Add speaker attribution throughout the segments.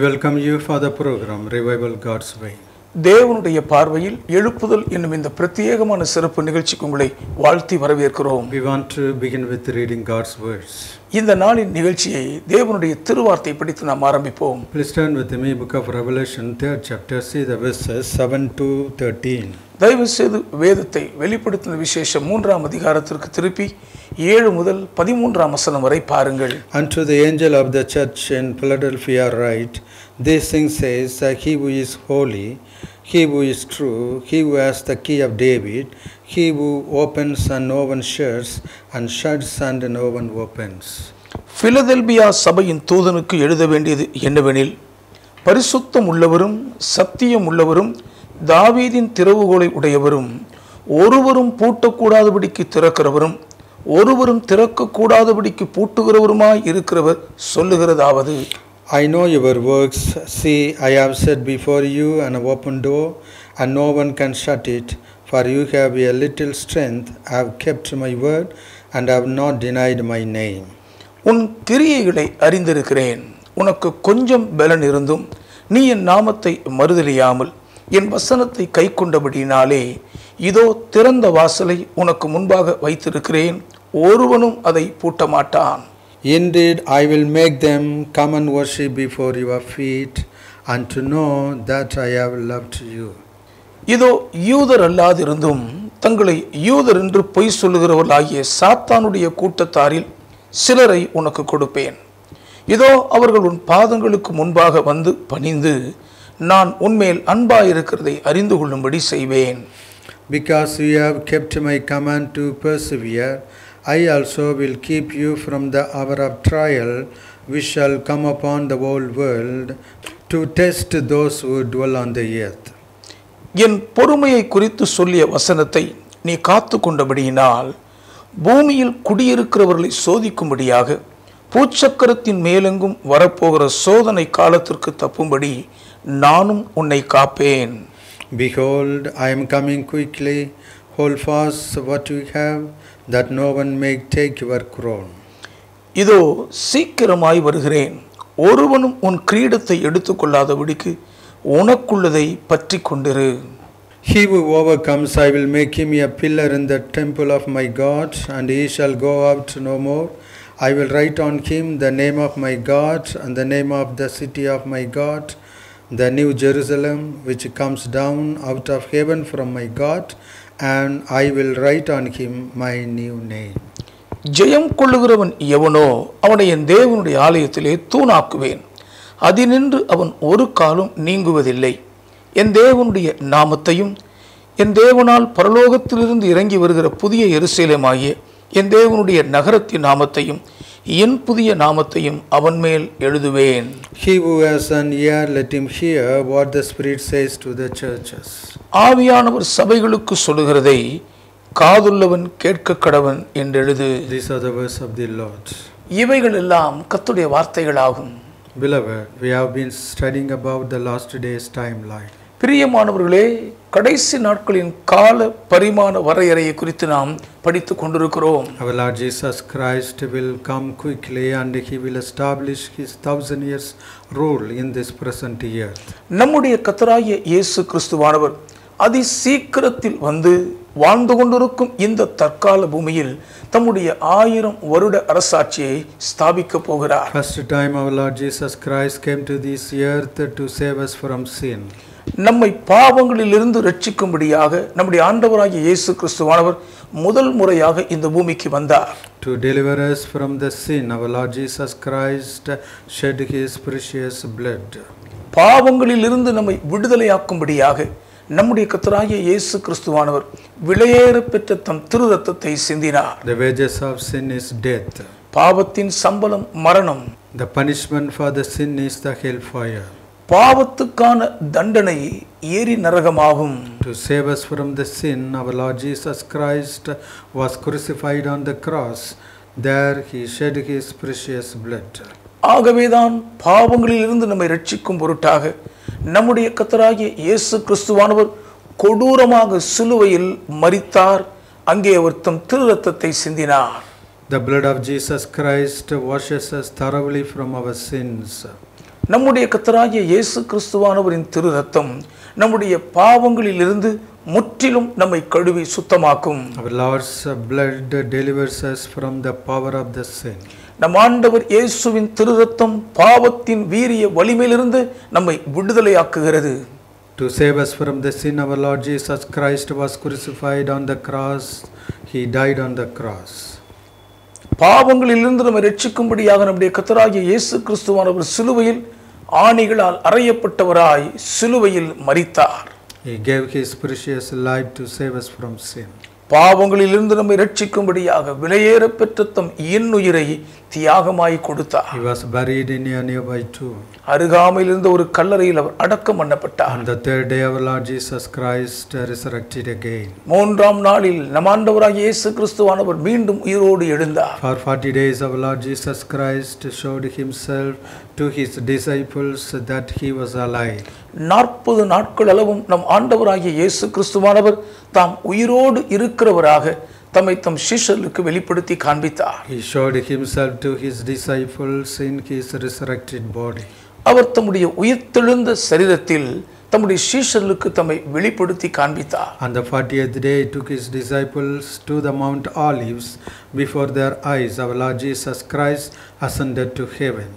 Speaker 1: welcome you for the program Revival God's Way.
Speaker 2: தேவனுடைய பார்வையில் எழுப்புதல் என்னும் இந்த பிரத்யேகமான சிறப்பு நிகழ்ச்சிக்கு உங்களை வாழ்த்தி வரவேற்கிறோம்.
Speaker 1: We want to begin with reading God's words.
Speaker 2: இந்த நாளின் நிகழ்ச்சியை தேவனுடைய திருவார்த்தை படித்து நாம் ஆரம்பிப்போம்.
Speaker 1: Please turn with me book of Revelation 3rd chapter, see the verses 7 to 13.
Speaker 2: தயவு செய்து வேதத்தை வெளிப்படுத்தின விசேஷம் 3ஆம் அதிகாரத்திற்கு திருப்பி 7 முதல் 13ஆம் வசனம் வரை பாருங்கள்.
Speaker 1: Unto the angel of the church in Philadelphia write, these things says he who is holy, he who is true, he who has the key of David, he who opens and no one shuts, and shuts and no one opens.
Speaker 2: Philadelphia சபையின் தூதனுக்கு எழுத வேண்டியது என்னவெனில், பரிசுத்தம் உள்ளவரும் சத்தியம் உள்ளவரும் தாவீதின் திறவுகோலை உடையவரும் ஒருவரும் பூட்டக்கூடாதபடிக்கு திறக்கிறவரும் ஒருவரும் திறக்கக்கூடாதபடிக்கு பூட்டுகிறவருமாய் இருக்கிறவர் சொல்லுகிறதாவது,
Speaker 1: I know your works. See, I have set before you an open door, and no one can shut it. For you have a little strength, have kept my word, and have not denied my name.
Speaker 2: உன் கிரியைகளை அறிந்திருக்கிறேன். உனக்கு கொஞ்சம் பலன் இருந்தும் நீ என் நாமத்தை மறுதலியாமல் என் வசனத்தை கை கொண்டபடினாலே இதோ திறந்த வாசலை உனக்கு முன்பாக வைத்திருக்கிறேன், ஒருவனும் அதை பூட்ட மாட்டான்.
Speaker 1: Indeed, I will make them come and worship before your feet, and to know that I have loved you.
Speaker 2: இதோ யூதர் அல்லாதிருந்தும் தங்களை யூதர் என்று பொய் சொல்லுகிறவர்களாகிய சாத்தானுடைய கூட்டத்தாரில் சிலரை உனக்கு கொடுப்பேன். இதோ அவர்கள் உன் பாதங்களுக்கு முன்பாக வந்து பணிந்து நான் உன்மேல் அன்பாயிருக்கிறதை அறிந்து கொள்ளும்படி செய்வேன்.
Speaker 1: Because you have kept my command to persevere, I also will keep you from the hour of trial which shall come upon the whole world to test those who dwell on the earth.
Speaker 2: என் பொறுமையை குறித்து சொல்லிய வசனத்தை நீ காத்து கொண்டபடியினால் பூமியில் குடியிருக்கிறவர்களை சோதிக்கும்படியாக பூச்சக்கரத்தின் மேலெங்கும் வரப்போகிற சோதனை காலத்திற்கு தப்பும்படி நானும் உன்னை காப்பேன்.
Speaker 1: Behold, I am coming quickly. Hold fast what you have, that no one may take your crown.
Speaker 2: இதோ சீக்கிரமாய் வருகிறேன். ஒருவனும் உன் கிரீடத்தை எடுத்துக்கொள்ளாதபடிக்கு உனக்குள்ளதை பற்றி கொண்டிரு.
Speaker 1: He who overcomes, I will make him a pillar in the temple of my God, and he shall go out no more. I will write on him the name of my God and the name of the city of my God, the new Jerusalem, which comes down out of heaven from my God, and I will write on him my new name.
Speaker 2: ஜெயம் கொள்ளுகிறவன் எவனோ அவனை என் தேவனுடைய ஆலயத்திலே தூணாக்குவேன். அதினின்று அவன் ஒரு காலும் நீங்குவதில்லை. என் தேவனுடைய நாமத்தையும் என் தேவனால் பரலோகத்திலிருந்து இறங்கி வருகிற புதிய எருசலேமாகிய என் தேவனுடைய நகரத்தின் நாமத்தையும் என் புதிய நாமத்தையும் அவன் மேல் எழுதுவேன்.
Speaker 1: He who has an ear, let him hear what the Spirit says to the churches.
Speaker 2: ஆவியானவர் சபைகளுக்கு சொல்லுகிறதை காதுள்ளவன் கேட்க கடவன் என்றெழுது.
Speaker 1: These are the words of the Lord.
Speaker 2: இவைகள் எல்லாம் கர்த்தருடைய வார்த்தைகளாகும்.
Speaker 1: Beloved, we have been studying about the last days timeline.
Speaker 2: பிரியமானவர்களே, கடைசி நாட்களின் கால பரிமாண வரையறையை குறித்து நாம் படித்து கொண்டிருக்கிறோம்.
Speaker 1: Our Lord Jesus Christ will come quickly, and he will establish his 1000 years rule in this present earth.
Speaker 2: நம்முடைய கர்த்தராகிய இயேசு கிறிஸ்துவானவர் அதி சீக்கிரத்தில் வந்து வாழ்ந்து கொண்டிருக்கும் இந்த தற்கால பூமியில் தம்முடைய 1000 வருட அரசாட்சியை ஸ்தாபிக்க போகிறார்.
Speaker 1: First time our Lord Jesus Christ came to this earth to save us from sin.
Speaker 2: நம்மை பாவங்களிலிருந்து ரட்சிக்கும்படியாக நம்முடைய ஆண்டவராகிய இயேசு கிறிஸ்துவானவர் முதல் முறையாக இந்த பூமிக்கு வந்தார்.
Speaker 1: To deliver us from the sin, our Lord Jesus Christ shed his precious blood.
Speaker 2: பாவங்களிலிருந்து நம்மை விடுதலையாக்கும்படியாக நம்முடைய கர்த்தராகிய இயேசு கிறிஸ்துவானவர் விலையேற பெற்ற தம் திரு ரத்தத்தை சிந்தினார்.
Speaker 1: The wages of sin is death.
Speaker 2: பாவத்தின் சம்பளம் மரணம்.
Speaker 1: The punishment for the sin is the hellfire.
Speaker 2: பாவத்துக்கான தண்டனை ஏரி நரகமாகும்.
Speaker 1: To save us from the sin, our Lord Jesus Christ was crucified on the cross. There he shed his precious blood.
Speaker 2: ஆகவேதான் பாவங்களிலிருந்து நம்மை ரட்சிக்கும் பொருட்டாக நம்முடைய கர்த்தராகிய இயேசு கிறிஸ்துவானவர் கொடூரமாக சிலுவையில் மரித்தார். அங்கே அவர் தம் திரு ரத்தத்தை சிந்தினார்.
Speaker 1: The blood of Jesus Christ washes us thoroughly from our sins.
Speaker 2: நம்முடைய கர்த்தராகிய இயேசு கிறிஸ்துவானவரின் திரு ரத்தம் நம்முடைய பாவங்களிலிருந்து முற்றிலும் நம்மை கழுவி சுத்தமாக்கும்.
Speaker 1: Our Lord's blood delivers us from the power of the sin.
Speaker 2: நம் ஆண்டவர் இயேசுவின் திரு ரத்தம் பாவத்தின் வீரிய வலிமையிலிருந்து நம்மை விடுதலையாக்குகிறது.
Speaker 1: To save us from the sin, our Lord Jesus Christ was crucified on the cross. He died on the cross.
Speaker 2: பாவங்களிலிருந்து நம்மை ரட்சிக்கும்படியாக நம்முடைய கர்த்தராகிய இயேசு கிறிஸ்துவானவர் சிலுவையில் ஆணிகளால் அறையப்பட்டவராய் சிலுவையில் மரித்தார்.
Speaker 1: He gave his precious life to save us from sin.
Speaker 2: பாவங்களிலிருந்து நம்மை ரட்சிக்கும்படியாக விலையேற பெற்ற தம் இன்னுயிரை தியாகமாய் கொடுத்தார்.
Speaker 1: He was buried in a nearby tomb.
Speaker 2: அருகாமையில் இருந்த ஒரு கல்லறையில் அவர் அடக்கம் பண்ணப்பட்டார்.
Speaker 1: On the third day, our Lord Jesus Christ resurrected again.
Speaker 2: மூன்றாம் நாளில் நம் ஆண்டவராகிய இயேசு கிறிஸ்துவானவர் மீண்டும் உயிரோடு எழுந்தார்.
Speaker 1: For 40 days, our Lord Jesus Christ showed himself to his disciples that he was alive.
Speaker 2: 40 நாட்கள் அளவும் நம் ஆண்டவராகிய இயேசு கிறிஸ்துவானவர் தாம் உயிரோடு இருக்கிறவராக தம்மை தம் சீஷர்களுக்கு வெளிப்படுத்தி காண்பித்தார்.
Speaker 1: He showed himself to his disciples in his resurrected body.
Speaker 2: அவர் தம்முடைய உயிர்த்தெழுந்த சரீரத்தில் தம்முடைய சீஷர்களுக்கு தம்மை வெளிப்படுத்தி காண்பித்தார்.
Speaker 1: On the 40th day, he took his disciples to the Mount Olives. Before their eyes, our Lord Jesus Christ ascended to heaven.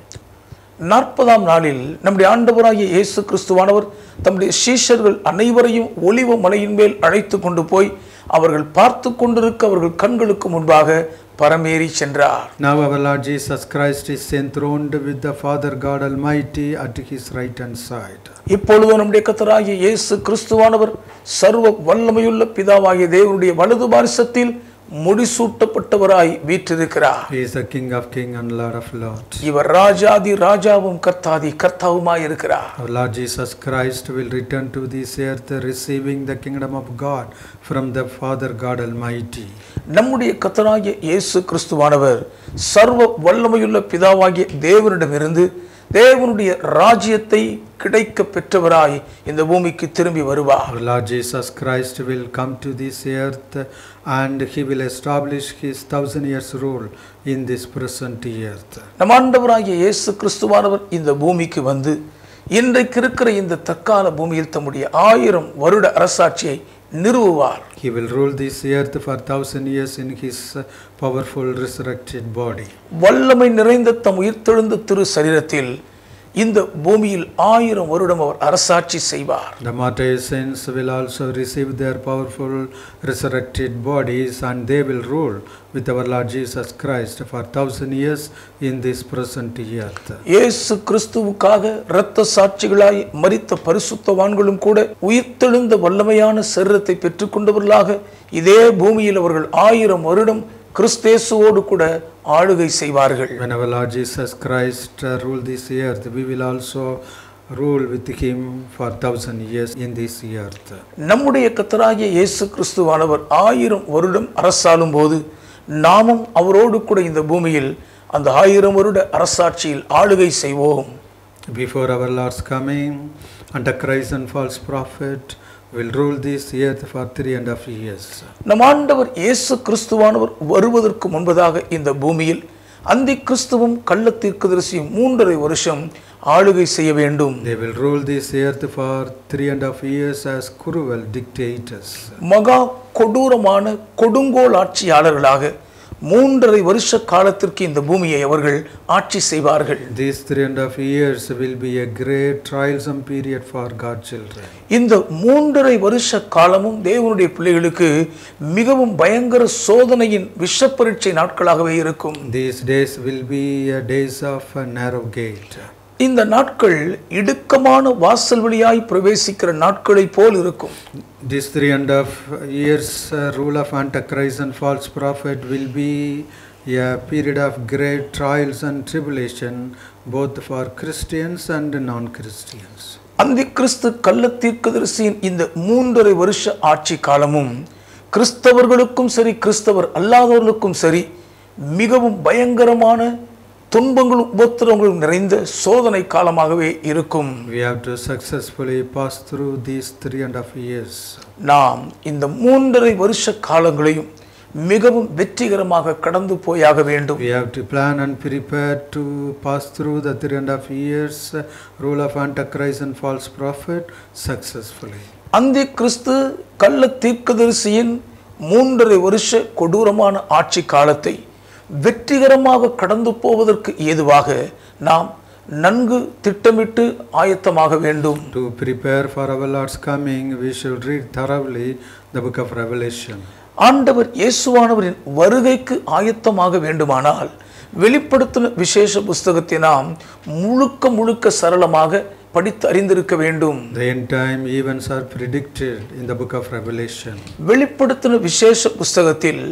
Speaker 2: 40ஆம் நாளில் நம்முடைய ஆண்டவராகிய இயேசு கிறிஸ்துவானவர் தம்முடைய சீஷர்கள் அனைவரையும் ஒலிவ மலையின் மேல் அழைத்து கொண்டு போய் அவர்கள் பார்த்து கொண்டிருக்க அவர்கள் கண்களுக்கு முன்பாக பரமேறி சென்றார்.
Speaker 1: Now our Lord Jesus Christ is enthroned with the Father God Almighty at his right hand side.
Speaker 2: இப்பொழுது நம்முடைய கர்த்தராகிய இயேசு கிறிஸ்துவானவர் சர்வ வல்லமையுள்ள பிதாவாகிய தேவனுடைய வலது பாரிசத்தில் முடிசூட்டப்பட்டவராய் வீற்றிருக்கிறார்.
Speaker 1: He is the King of Kings and Lord of Lords.
Speaker 2: இவர் ராஜாதி ராஜாவும் கர்த்தாதி கர்த்தாவுமாய் இருக்கிறார்.
Speaker 1: Our Lord Jesus Christ will return to this earth receiving the kingdom of God from the Father God Almighty.
Speaker 2: நம்முடைய கர்த்தராகிய இயேசு கிறிஸ்துவானவர் சர்வ வல்லமையுள்ள பிதாவாகிய தேவனிடமிருந்து தேவனுடைய ராஜ்யத்தை கிடைக்க பெற்றவராய் இந்த பூமிக்கு திரும்பி வருவார்.
Speaker 1: Our Lord Jesus Christ will come to this earth and he will establish his 1000 years rule in this present earth.
Speaker 2: நம் ஆண்டவராகிய இயேசு கிறிஸ்துவானவர் இந்த பூமிக்கு வந்து இன்றைக்கு இருக்கிற இந்த தற்கால பூமியில் தம்முடைய 1000 வருட அரசாட்சியை நிறுவுவார்.
Speaker 1: He will rule this earth for 1000 years in his powerful resurrected body.
Speaker 2: வல்லமை நிறைந்த தம் உயிர்த்தெழுந்த திரு சரீரத்தில் இந்த பூமியில் 1000 வருடம் அவர் அரசாட்சி செய்வார்.
Speaker 1: The martyr saints will also receive their powerful resurrected bodies and they will rule with our Lord Jesus Christ for 1000 years in this present earth.
Speaker 2: இயேசு கிறிஸ்துவுக்காக இரத்த சாட்சிகளாய் மரித்த பரிசுத்தவான்களும் கூட உயிர்த்தெழுந்த வல்லமையான சரீரத்தை பெற்றுக்கொண்டவர்களாக இதே பூமியில் அவர்கள் 1000 வருடம் கிறிஸ்தேசுவோடு கூட ஆளுகை செய்வார்கள்.
Speaker 1: When our Lord Jesus Christ rule this earth, we will also rule with him for 1000 years in this earth.
Speaker 2: நம்முடைய கர்த்தராகிய இயேசு கிறிஸ்துவானவர் 1000 வருடம் அரசாளும் போது நாமும் அவரோடு கூட இந்த பூமியில் அந்த 1000 வருட அரசாட்சியில் ஆளுகை செய்வோம்.
Speaker 1: Before our Lord's coming, Antichrist and false prophet will rule this earth for 3.5 years.
Speaker 2: நம் ஆண்டவர் இயேசு கிறிஸ்துவானவர் வருவதற்கு முன்பதாக இந்த பூமியில் அந்தி கிறிஸ்துவும் கள்ள தீர்க்கதரிசியும் 3.5 வருஷம் ஆளுகை செய்ய வேண்டும்.
Speaker 1: They will rule this earth for 3.5 years as cruel dictators.
Speaker 2: மகா கொடூரமான கொடுங்கோல் ஆட்சியாளர்களாக 3.5 வருஷ காலத்திற்கு இந்த பூமியை அவர்கள் ஆட்சி செய்வார்கள்.
Speaker 1: These 3.5 years will be a great trialsome period for God's children.
Speaker 2: இந்த 3.5 வருஷ காலமும் தேவனுடைய பிள்ளைகளுக்கு மிகவும் பயங்கர சோதனையின் விஷப்பரீட்சை நாட்களாகவே இருக்கும்.
Speaker 1: These days will be days of a narrow gate.
Speaker 2: இந்த நாட்கள் இடுக்கமான வாசல் வழியாய் பிரவேசிக்கிற நாட்களை போல் இருக்கும்.
Speaker 1: This 3.5 years rule of Antichrist and false prophet will be a period of great trials and tribulation both for Christians and non-Christians.
Speaker 2: அந்தி கிறிஸ்து கள்ள தீர்க்கதரிசியின் இந்த 3.5 வருஷ ஆட்சி காலமும் கிறிஸ்தவர்களுக்கும் சரி கிறிஸ்தவர் அல்லாதவர்களுக்கும் சரி மிகவும் பயங்கரமான துன்பங்களும் உபத்திரவங்களும் நிறைந்த சோதனை காலமாகவே இருக்கும்.
Speaker 1: We have to successfully pass through these 3.5 years.
Speaker 2: நாம் இந்த 3.5 வருஷ காலங்களையும் மிகவும் வெற்றிகரமாக கடந்து போயாக வேண்டும்.
Speaker 1: We have to plan and prepare to pass through the 3.5 years rule of Antichrist and false prophet successfully.
Speaker 2: அந்தி கிறிஸ்து கள்ள தீர்க்கதரிசியின் 3.5 வருஷ கொடூரமான ஆட்சி காலத்தை வெற்றிகரமாக கடந்து போவதற்கு ஏதுவாக நாம் நன்கு திட்டமிட்டு ஆயத்தமாக வேண்டும்.
Speaker 1: To prepare for our Lord's coming, we should read thoroughly the book of Revelation.
Speaker 2: ஆண்டவர் இயேசுவானவரின் வருகைக்கு ஆயத்தமாக வேண்டுமானால் வெளிப்படுத்தின விசேஷ புஸ்தகத்தை நாம் முழுக்க சரளமாக படித்து அறிந்திருக்க வேண்டும்.
Speaker 1: The end time events are predicted in the book of Revelation.
Speaker 2: வெளிப்படுத்தின விசேஷ புஸ்தகத்தில்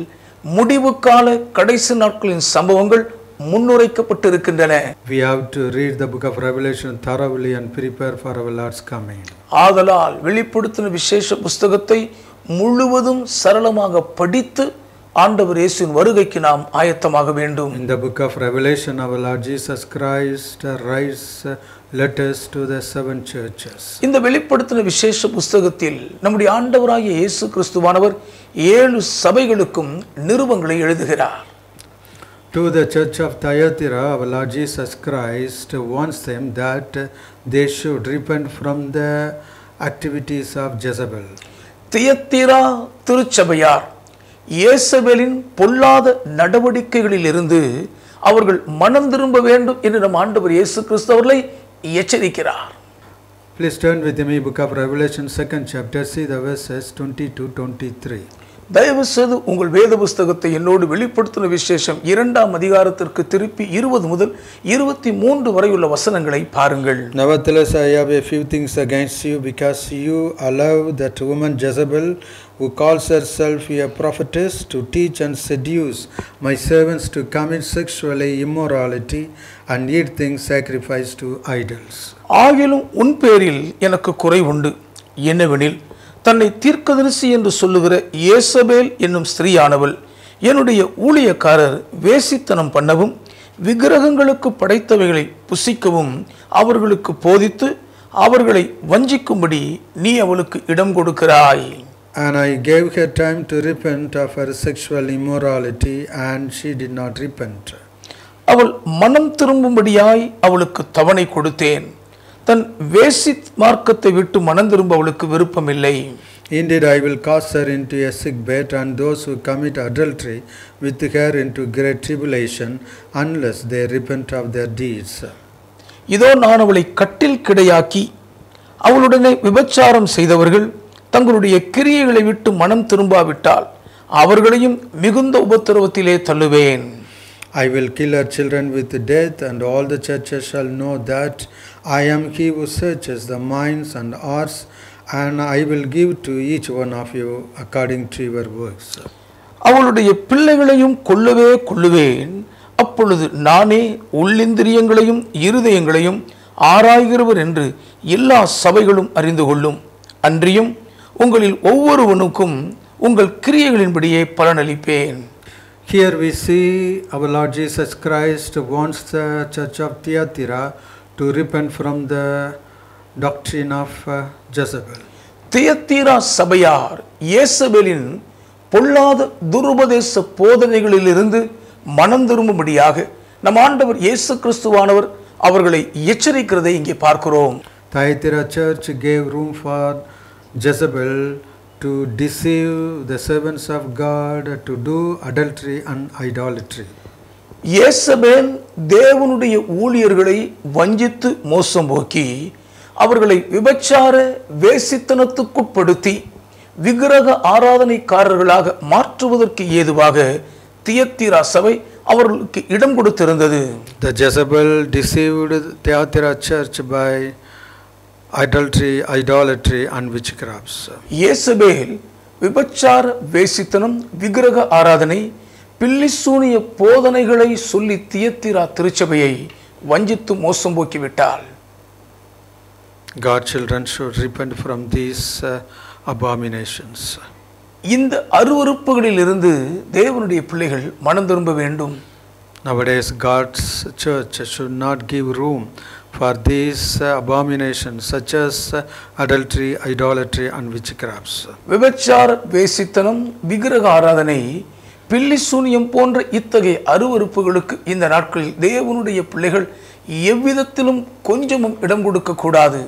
Speaker 2: முடிவு கால கடைசி நாட்களின் சம்பவங்கள் முன்னுரைக்கப்பட்டிருக்கின்றன.
Speaker 1: We have to read the book of Revelation thoroughly and prepare for our Lord's coming.
Speaker 2: ஆதலால் வெளிப்படுத்தின விசேஷ புஸ்தகத்தை முழுவதும் சரளமாக படித்து ஆண்டவர் இயேசுவின் வருகைக்கு நாம் ஆயத்தமாக வேண்டும்.
Speaker 1: In the book of Revelation, our Lord Jesus Christ writes letters to the 7 churches.
Speaker 2: இந்த வெளிப்படுத்தின விசேஷ புஸ்தகத்தில் நம்முடைய ஆண்டவராகிய இயேசு கிறிஸ்துவானவர் 7 சபைகளுக்கும் நிருபங்களை எழுதுகிறார்.
Speaker 1: To the church of Thyatira, our Lord Jesus Christ warns them that they should repent from the activities of Jezebel.
Speaker 2: தியத்தீரா திருச்சபையார் இயேசபேலின் பொல்லாத நடவடிக்கைகளிலிருந்து அவர்கள் மனம் திரும்ப வேண்டும் என்று நம் ஆண்டவர் இயேசு கிறிஸ்து அவர்களை எச்சரிக்கிறார்.
Speaker 1: Please turn with me book of Revelation 2nd chapter, see the verses 20-23.
Speaker 2: தயவு செய்து உங்கள் வேத புஸ்தகத்தை என்னோடு வெளிப்படுத்தின விசேஷம் 2ஆம் அதிகாரத்திற்கு திருப்பி 20 முதல் 23 வரை உள்ள வசனங்களை பாருங்கள்.
Speaker 1: Nevertheless, I have a few things against you, because you allow that woman Jezebel, who calls herself a prophetess, to teach and seduce my servants to commit sexual immorality and eat things sacrificed to idols.
Speaker 2: ஆகிலும் உன் பேரில் எனக்கு குறை உண்டு. என்னவெனில் தன்னை தீர்க்கதரிசி என்று சொல்லுகிற இயேசபேல் என்னும் ஸ்திரீயானவள் என்னுடைய ஊழியக்காரர் வேசித்தனம் பண்ணவும் விக்கிரகங்களுக்கு படைத்தவைகளை புசிக்கவும் அவர்களுக்கு போதித்து அவர்களை வஞ்சிக்கும்படி நீ அவளுக்கு இடம் கொடுக்கிறாய்.
Speaker 1: And I gave her time to repent of her sexual immorality, and she did not repent.
Speaker 2: அவள் மனம் திரும்பும்படியாய் அவளுக்கு தவணை கொடுத்தேன். தன் வேசி மார்க்கத்தை விட்டு மனம் திரும்ப அவளுக்கு விருப்பமில்லை.
Speaker 1: Indeed, I will cast her into a sick bed, and those who commit adultery with her into great tribulation, unless they repent of their deeds.
Speaker 2: இதோ நான் அவளை கட்டில் கிடையாக்கி அவளுடனே விபச்சாரம் செய்தவர்கள் தங்களுடைய கிரியைகளை விட்டு மனம் திரும்பாவிட்டால் அவர்களையும் மிகுந்த உபத்திரவத்திலே தள்ளுவேன்.
Speaker 1: I will kill her children with death, and all the churches shall know that I am he who searches the minds and hearts, and I will give to each one of you according to your works.
Speaker 2: அவளுடைய பிள்ளைகளையும் கொல்லுவேன். அப்பொழுது நானே உள்ளிந்திரியங்களையும் இருதயங்களையும் ஆராய்கிறவர் என்று எல்லா சபைகளும் அறிந்து கொள்ளும். அன்றியும் உங்களில் ஒவ்வொருவனுக்கும் உங்கள் கிரியைகளின்படியே பலனளிப்பேன்.
Speaker 1: Here we see our Lord Jesus Christ wants the church of Thyatira to repent from the doctrine of Jezebel.
Speaker 2: தியத்தீரா சபையார் இயேசபேலின் பொல்லாத துருபதேச போதனைகளிலிருந்து மனம் திரும்பும்படியாக நம் ஆண்டவர் இயேசு கிறிஸ்துவானவர் அவர்களை எச்சரிக்கிறதை இங்கே பார்க்கிறோம்.
Speaker 1: Thyatira church gave room for Jezebel to deceive the servants of God, to do adultery and idolatry.
Speaker 2: இயேசபேல் தேவனுடைய ஊழியர்களை வஞ்சித்து மோசம் போக்கி அவர்களை விபச்சார வேசித்தனத்துக்குட்படுத்தி விக்கிரக ஆராதனைக்காரர்களாக மாற்றுவதற்கு ஏதுவாக தியத்தீரா சபை அவர்களுக்கு இடம் கொடுத்திருந்தது.
Speaker 1: The Jezebel deceived Thyatira church by adultery, idolatry and witchcrafts.
Speaker 2: இயேசபேல் விபச்சார வேசித்தனம் விக்கிரக ஆராதனை பில்லிசூனிய போதனைகளை சொல்லி தியத்தீரா திருச்சபையை வஞ்சித்து மோசம் போக்கிவிட்டாள்.
Speaker 1: God's children should repent from these abominations.
Speaker 2: இந்த அருவருப்புகளில் இருந்து தேவனுடைய பிள்ளைகள் மனம் திரும்ப வேண்டும்.
Speaker 1: Nowadays God's church should not give room for these abominations such as adultery, idolatry and witchcrafts.
Speaker 2: விபச்சார வேசித்தனம் விக்கிரக ஆராதனை பில்லி சூனியம் போன்ற இத்தகைய அருவருப்புகளுக்கு இந்த நாட்களில் தேவனுடைய பிள்ளைகள் எவ்விதத்திலும் கொஞ்சமும் இடம் கொடுக்க கூடாது.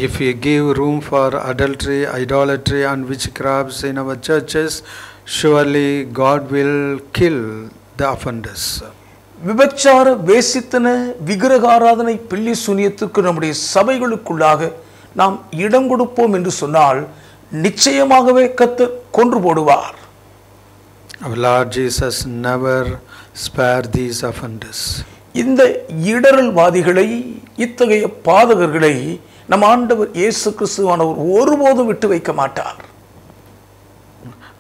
Speaker 1: If we give room for adultery, idolatry and witchcrafts in our churches, surely God will kill the offenders.
Speaker 2: விபச்சார, வேசித்தன, விக்கிரகாராதனை, பில்லி சூனியத்துக்கு நம்முடைய சபைகளுக்குள்ளாக நாம் இடம் கொடுப்போம் என்று சொன்னால் நிச்சயமாகவே கர்த்தர் கொன்று போடுவார்.
Speaker 1: Our Lord Jesus never spared these offenders.
Speaker 2: இந்த இடரல்வாதிகளை, இத்தகைய பாதகர்களை நம் ஆண்டவர் இயேசு கிறிஸ்துவானவர் ஒருபோதும் விட்டு வைக்க மாட்டார்.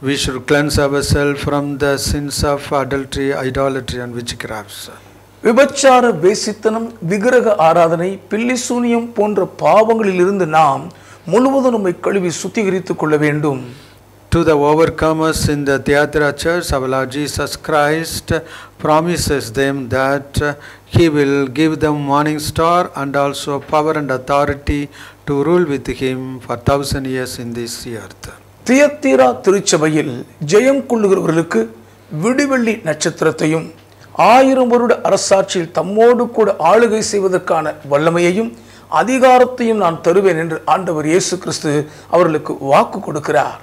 Speaker 1: We should cleanse ourselves from the sins of adultery, idolatry and witchcrafts.
Speaker 2: விபச்சார, வேசித்தனம், விக்கிரக ஆராதனை, பில்லி சூனியம் போன்ற பாவங்களிலிருந்து நாம் முழுவதும் நம்மை கழுவி சுத்திகரித்துக் கொள்ள வேண்டும்.
Speaker 1: To the overcomers in the Thyatira church, our Lord Jesus Christ promises them that He will give them morning star and also power and authority to rule with Him for 1,000 years in this earth.
Speaker 2: தியத்தீரா திருச்சபையில் ஜெயம் கொள்ளுகிறவர்களுக்கு விடிவெள்ளி நட்சத்திரத்தையும் 1000 வருட அரசாட்சியில் தம்மோடு கூட ஆளுகை செய்வதற்கான வல்லமையையும் அதிகாரத்தையும் நான் தருவேன் என்று ஆண்டவர் இயேசு கிறிஸ்து அவர்களுக்கு வாக்கு கொடுக்கிறார்.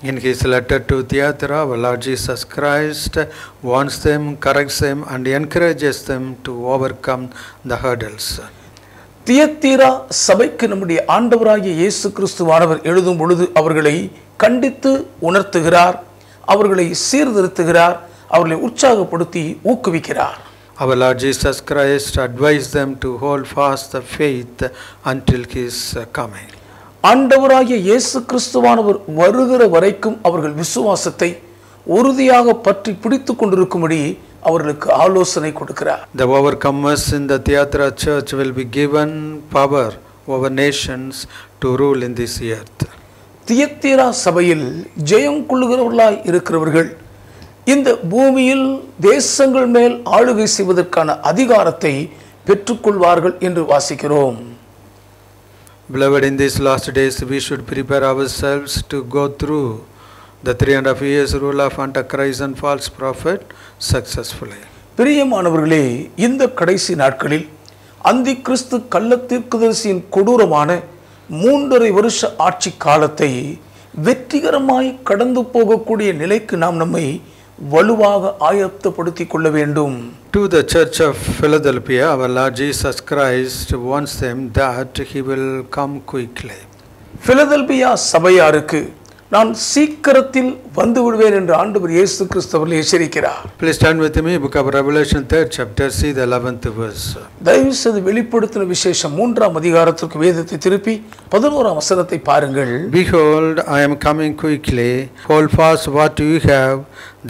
Speaker 1: In his letter to Thyatira, our Lord Jesus Christ warns them, corrects them and encourages them to overcome the hurdles.
Speaker 2: தியத்தீரா சபைக்கு நம்முடைய ஆண்டவராகிய இயேசு கிறிஸ்துவானவர் எழுதும் பொழுது அவர்களை கண்டித்து உணர்த்துகிறார், அவர்களை சீர்திருத்துகிறார், அவர்களை உற்சாகப்படுத்தி ஊக்குவிக்கிறார்.
Speaker 1: Our Lord Jesus Christ advised them to hold fast the faith until His coming.
Speaker 2: ஆண்டவராகிய இயேசு கிறிஸ்துவானவர் வருகிற வரைக்கும் அவர்கள் விசுவாசத்தை உறுதியாக பற்றி பிடித்துக் கொண்டிருக்கும்படி அவர்களுக்கு ஆலோசனை கொடுக்கிறார்.
Speaker 1: The overcomers in the Thyatira church will be given power over nations to rule in this earth.
Speaker 2: தியத்தீரா சபையில் ஜெயம் கொள்ளுகிறவர்களாய் இருக்கிறவர்கள் இந்த பூமியில் தேசங்கள் மேல் ஆளுகை செய்வதற்கான அதிகாரத்தை பெற்றுக்கொள்வார்கள் என்று வாசிக்கிறோம்.
Speaker 1: Beloved, in these last days we should prepare ourselves to go through the 3.5 years rule of Antichrist and false prophet successfully.
Speaker 2: பிரியமானவர்களே, இந்த கடைசி நாட்களில் அந்தி கிறிஸ்து கள்ளத்தீர்க்கதரிசியின் கொடூரமான 3.5 வருஷ ஆட்சி காலத்தை வெற்றிகரமாய் கடந்து போகக்கூடிய நிலைக்கு நாம் நம்மை வலுவாக ஆயத்தப்படுத்திக் கொள்ள வேண்டும்.
Speaker 1: To the church of Philadelphia, our Lord Jesus Christ warns them that He will come quickly.
Speaker 2: Philadelphia சபையாருக்கு நான் சீக்கிரத்தில் வந்து விடுவேன் என்று ஆண்டவர் இயேசு கிறிஸ்து அவர்களை எச்சரிக்கிறார்.
Speaker 1: Please turn with me, book of Revelation 3rd chapter, see the 11th verse.
Speaker 2: தயவு செய்து வெளிப்படுத்தின விசேஷம் 3ஆம் அதிகாரத்திற்கு வேதத்தை திருப்பி 11ஆம் வசனத்தை பாருங்கள்.
Speaker 1: Behold, I am coming quickly. Hold fast what you have,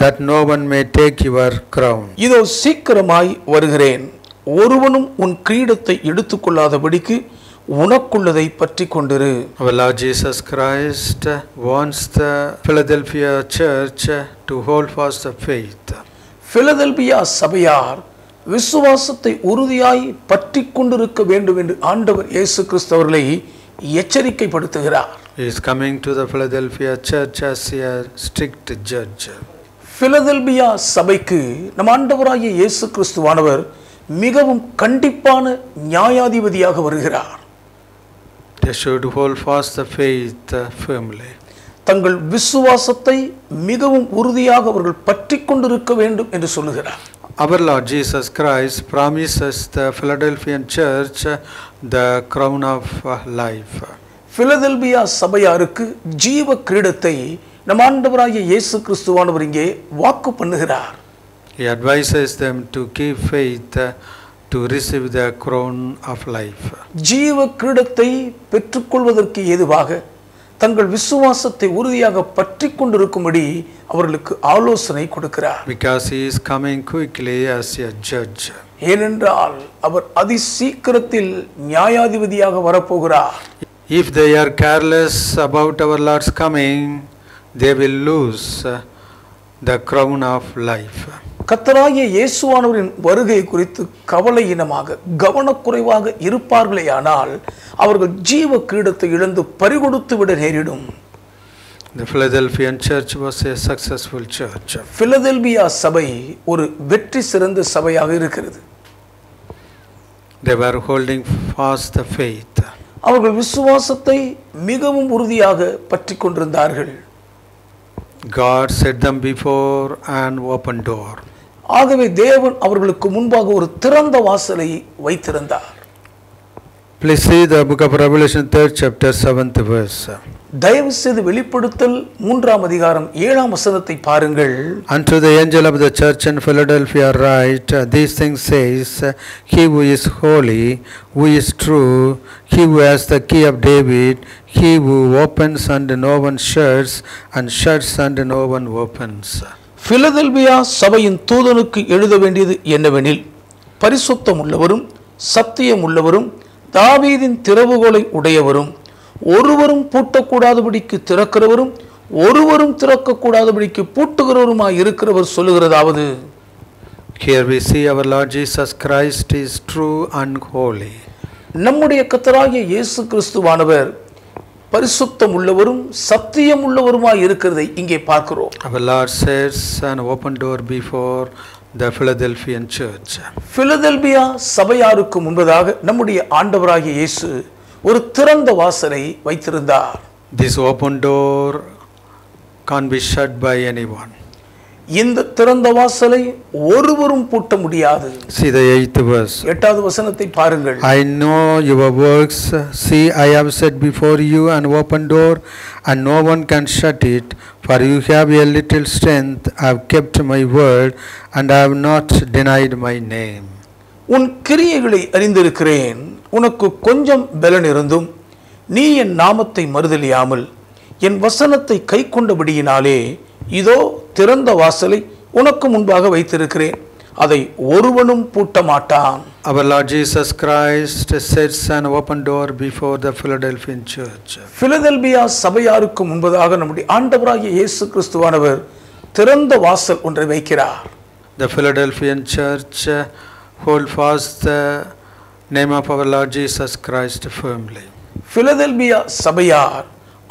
Speaker 1: that no one may take your crown.
Speaker 2: இதோ சீக்கிரமாய் வருகிறேன், ஒருவனும் உன் கிரீடத்தை எடுத்துக்கொள்ளாதபடிக்கு உனக்குள்ளதை பற்றி கொண்டிரு.
Speaker 1: Our Lord Jesus Christ wants the Philadelphia church to hold fast the faith.
Speaker 2: Philadelphia சபையார் விசுவாசத்தை உறுதியாய் பற்றி கொண்டிருக்க வேண்டும் என்று ஆண்டவர் இயேசு கிறிஸ்து அவர்களை எச்சரிக்கைப்படுத்துகிறார்.
Speaker 1: He is coming to the Philadelphia church as a strict judge.
Speaker 2: Philadelphia சபைக்கு நம் ஆண்டவராகிய இயேசு கிறிஸ்துவானவர் மிகவும் கண்டிப்பான நியாயாதிபதியாக வருகிறார்.
Speaker 1: They should hold fast the faith firmly.
Speaker 2: தங்கள் விசுவாசத்தை மிகவும் உறுதியாக அவர்கள் பற்றி கொண்டிருக்க வேண்டும் என்று சொல்லுகிறார்.
Speaker 1: Our Lord Jesus Christ promises the Philadelphian church the crown of life.
Speaker 2: Philadelphia சபையாருக்கு ஜீவ கிரீடத்தை நம் ஆண்டவராகிய இயேசு கிறிஸ்துவானவர் இங்கே வாக்கு பண்ணுகிறார்.
Speaker 1: He advises them to keep faith to receive the crown of life.
Speaker 2: ஜீவ கிரீடத்தை பெற்றுக்கொள்வதற்கு ஏதுவாக தங்கள் விசுவாசத்தை உறுதியாக பற்றி கொண்டிருக்கும்படி அவர்களுக்கு ஆலோசனை கொடுக்கிறார்.
Speaker 1: Because he is coming quickly as a judge.
Speaker 2: ஏனென்றால் அவர் அதி சீக்கிரத்தில் நியாயாதிபதியாக வரப்போகிறார்.
Speaker 1: If they are careless about our Lord's coming, they will lose the crown of life.
Speaker 2: கர்த்தராகிய இயேசுவானவரின் வருகை குறித்து கவலையினமாக கவனக்குறைவாக இருப்பார்களேயானால் அவர்கள் ஜீவ கிரீடத்தை இழந்து பறிகொடுத்து விட நேரிடும்.
Speaker 1: The Philadelphian church was a successful church.
Speaker 2: Philadelphia சபை ஒரு வெற்றி சிறந்த சபையாக இருக்கிறது.
Speaker 1: They were holding fast the faith.
Speaker 2: அவர்கள் விசுவாசத்தை மிகவும் உறுதியாக பற்றிக் கொண்டிருந்தார்கள்.
Speaker 1: God set them before an open door.
Speaker 2: ஆகவே தேவன் அவர்களுக்கு முன்பாக ஒரு திறந்த வாசலை வைத்திருந்தார்.
Speaker 1: Please see the book of Revelation 3rd chapter 7th verse.
Speaker 2: தயவு செய்து வெளிப்படுத்தல் 3ஆம் அதிகாரம் 7ஆம் வசனத்தை பாருங்கள்.
Speaker 1: Unto the angel of the church in Philadelphia write, these things says, he who is holy, who is true, he who has the key of David, he who opens and no one shuts, and shuts and no one opens.
Speaker 2: Philadelphia சபையின் தூதனுக்கு எழுத வேண்டியது என்னவெனில், பரிசுத்தம் உள்ளவரும் சத்தியம் உள்ளவரும் தாவீதின் திறவுகோலை உடையவரும் ஒருவரும் பூட்டக்கூடாதபடிக்கு திறக்கிறவரும் ஒருவரும் திறக்கக்கூடாதபடிக்கு பூட்டுகிறவருமாய் இருக்கிறவர் சொல்லுகிறதாவது.
Speaker 1: Here we see our Lord Jesus Christ is true and holy.
Speaker 2: நம்முடைய கர்த்தராகிய இயேசு கிறிஸ்துவானவர் பரிசுத்தம் உள்ளவரும் சத்தியம் உள்ளவருமாய் இருக்கிறதை இங்கே பார்க்கிறோம்.
Speaker 1: Our Lord sets an open door before the Philadelphian church.
Speaker 2: Philadelphia சபையாருக்கு முன்பதாக நம்முடைய ஆண்டவராகிய இயேசு ஒரு திறந்த வாசலை வைத்திருந்தார்.
Speaker 1: This open door can't be shut by anyone.
Speaker 2: இந்த திறந்த வாசலை ஒருவரும் பூட்ட முடியாது.
Speaker 1: See the 8th verse.
Speaker 2: 8வது வசனத்தை பாருங்கள்.
Speaker 1: I know your works. See, I have set before you an open door, and no one can shut it. For you have a little strength. I have kept my word, and I have not denied my name.
Speaker 2: உன் கிரியைகளை அறிந்திருக்கிறேன். உனக்கு கொஞ்சம் பலன் இருந்தும் நீ என் நாமத்தை மறுதலியாமல் என் வசனத்தை கை கொண்டபடியினாலே இதோ திறந்த வாசலை உனக்கு முன்பாக வைத்திருக்கிறேன், அதை ஒருவனும் பூட்ட மாட்டான்.
Speaker 1: Our Lord Jesus Christ sets an open door before the Philadelphian church.
Speaker 2: Philadelphia சபையாருக்கு முன்பதாக நம்முடைய ஆண்டவராகிய இயேசு கிறிஸ்துவானவர் திறந்த வாசல் ஒன்றை வைக்கிறார்.
Speaker 1: The Philadelphian church hold fast the name of our Lord Jesus Christ firmly.
Speaker 2: Philadelphia சபையார்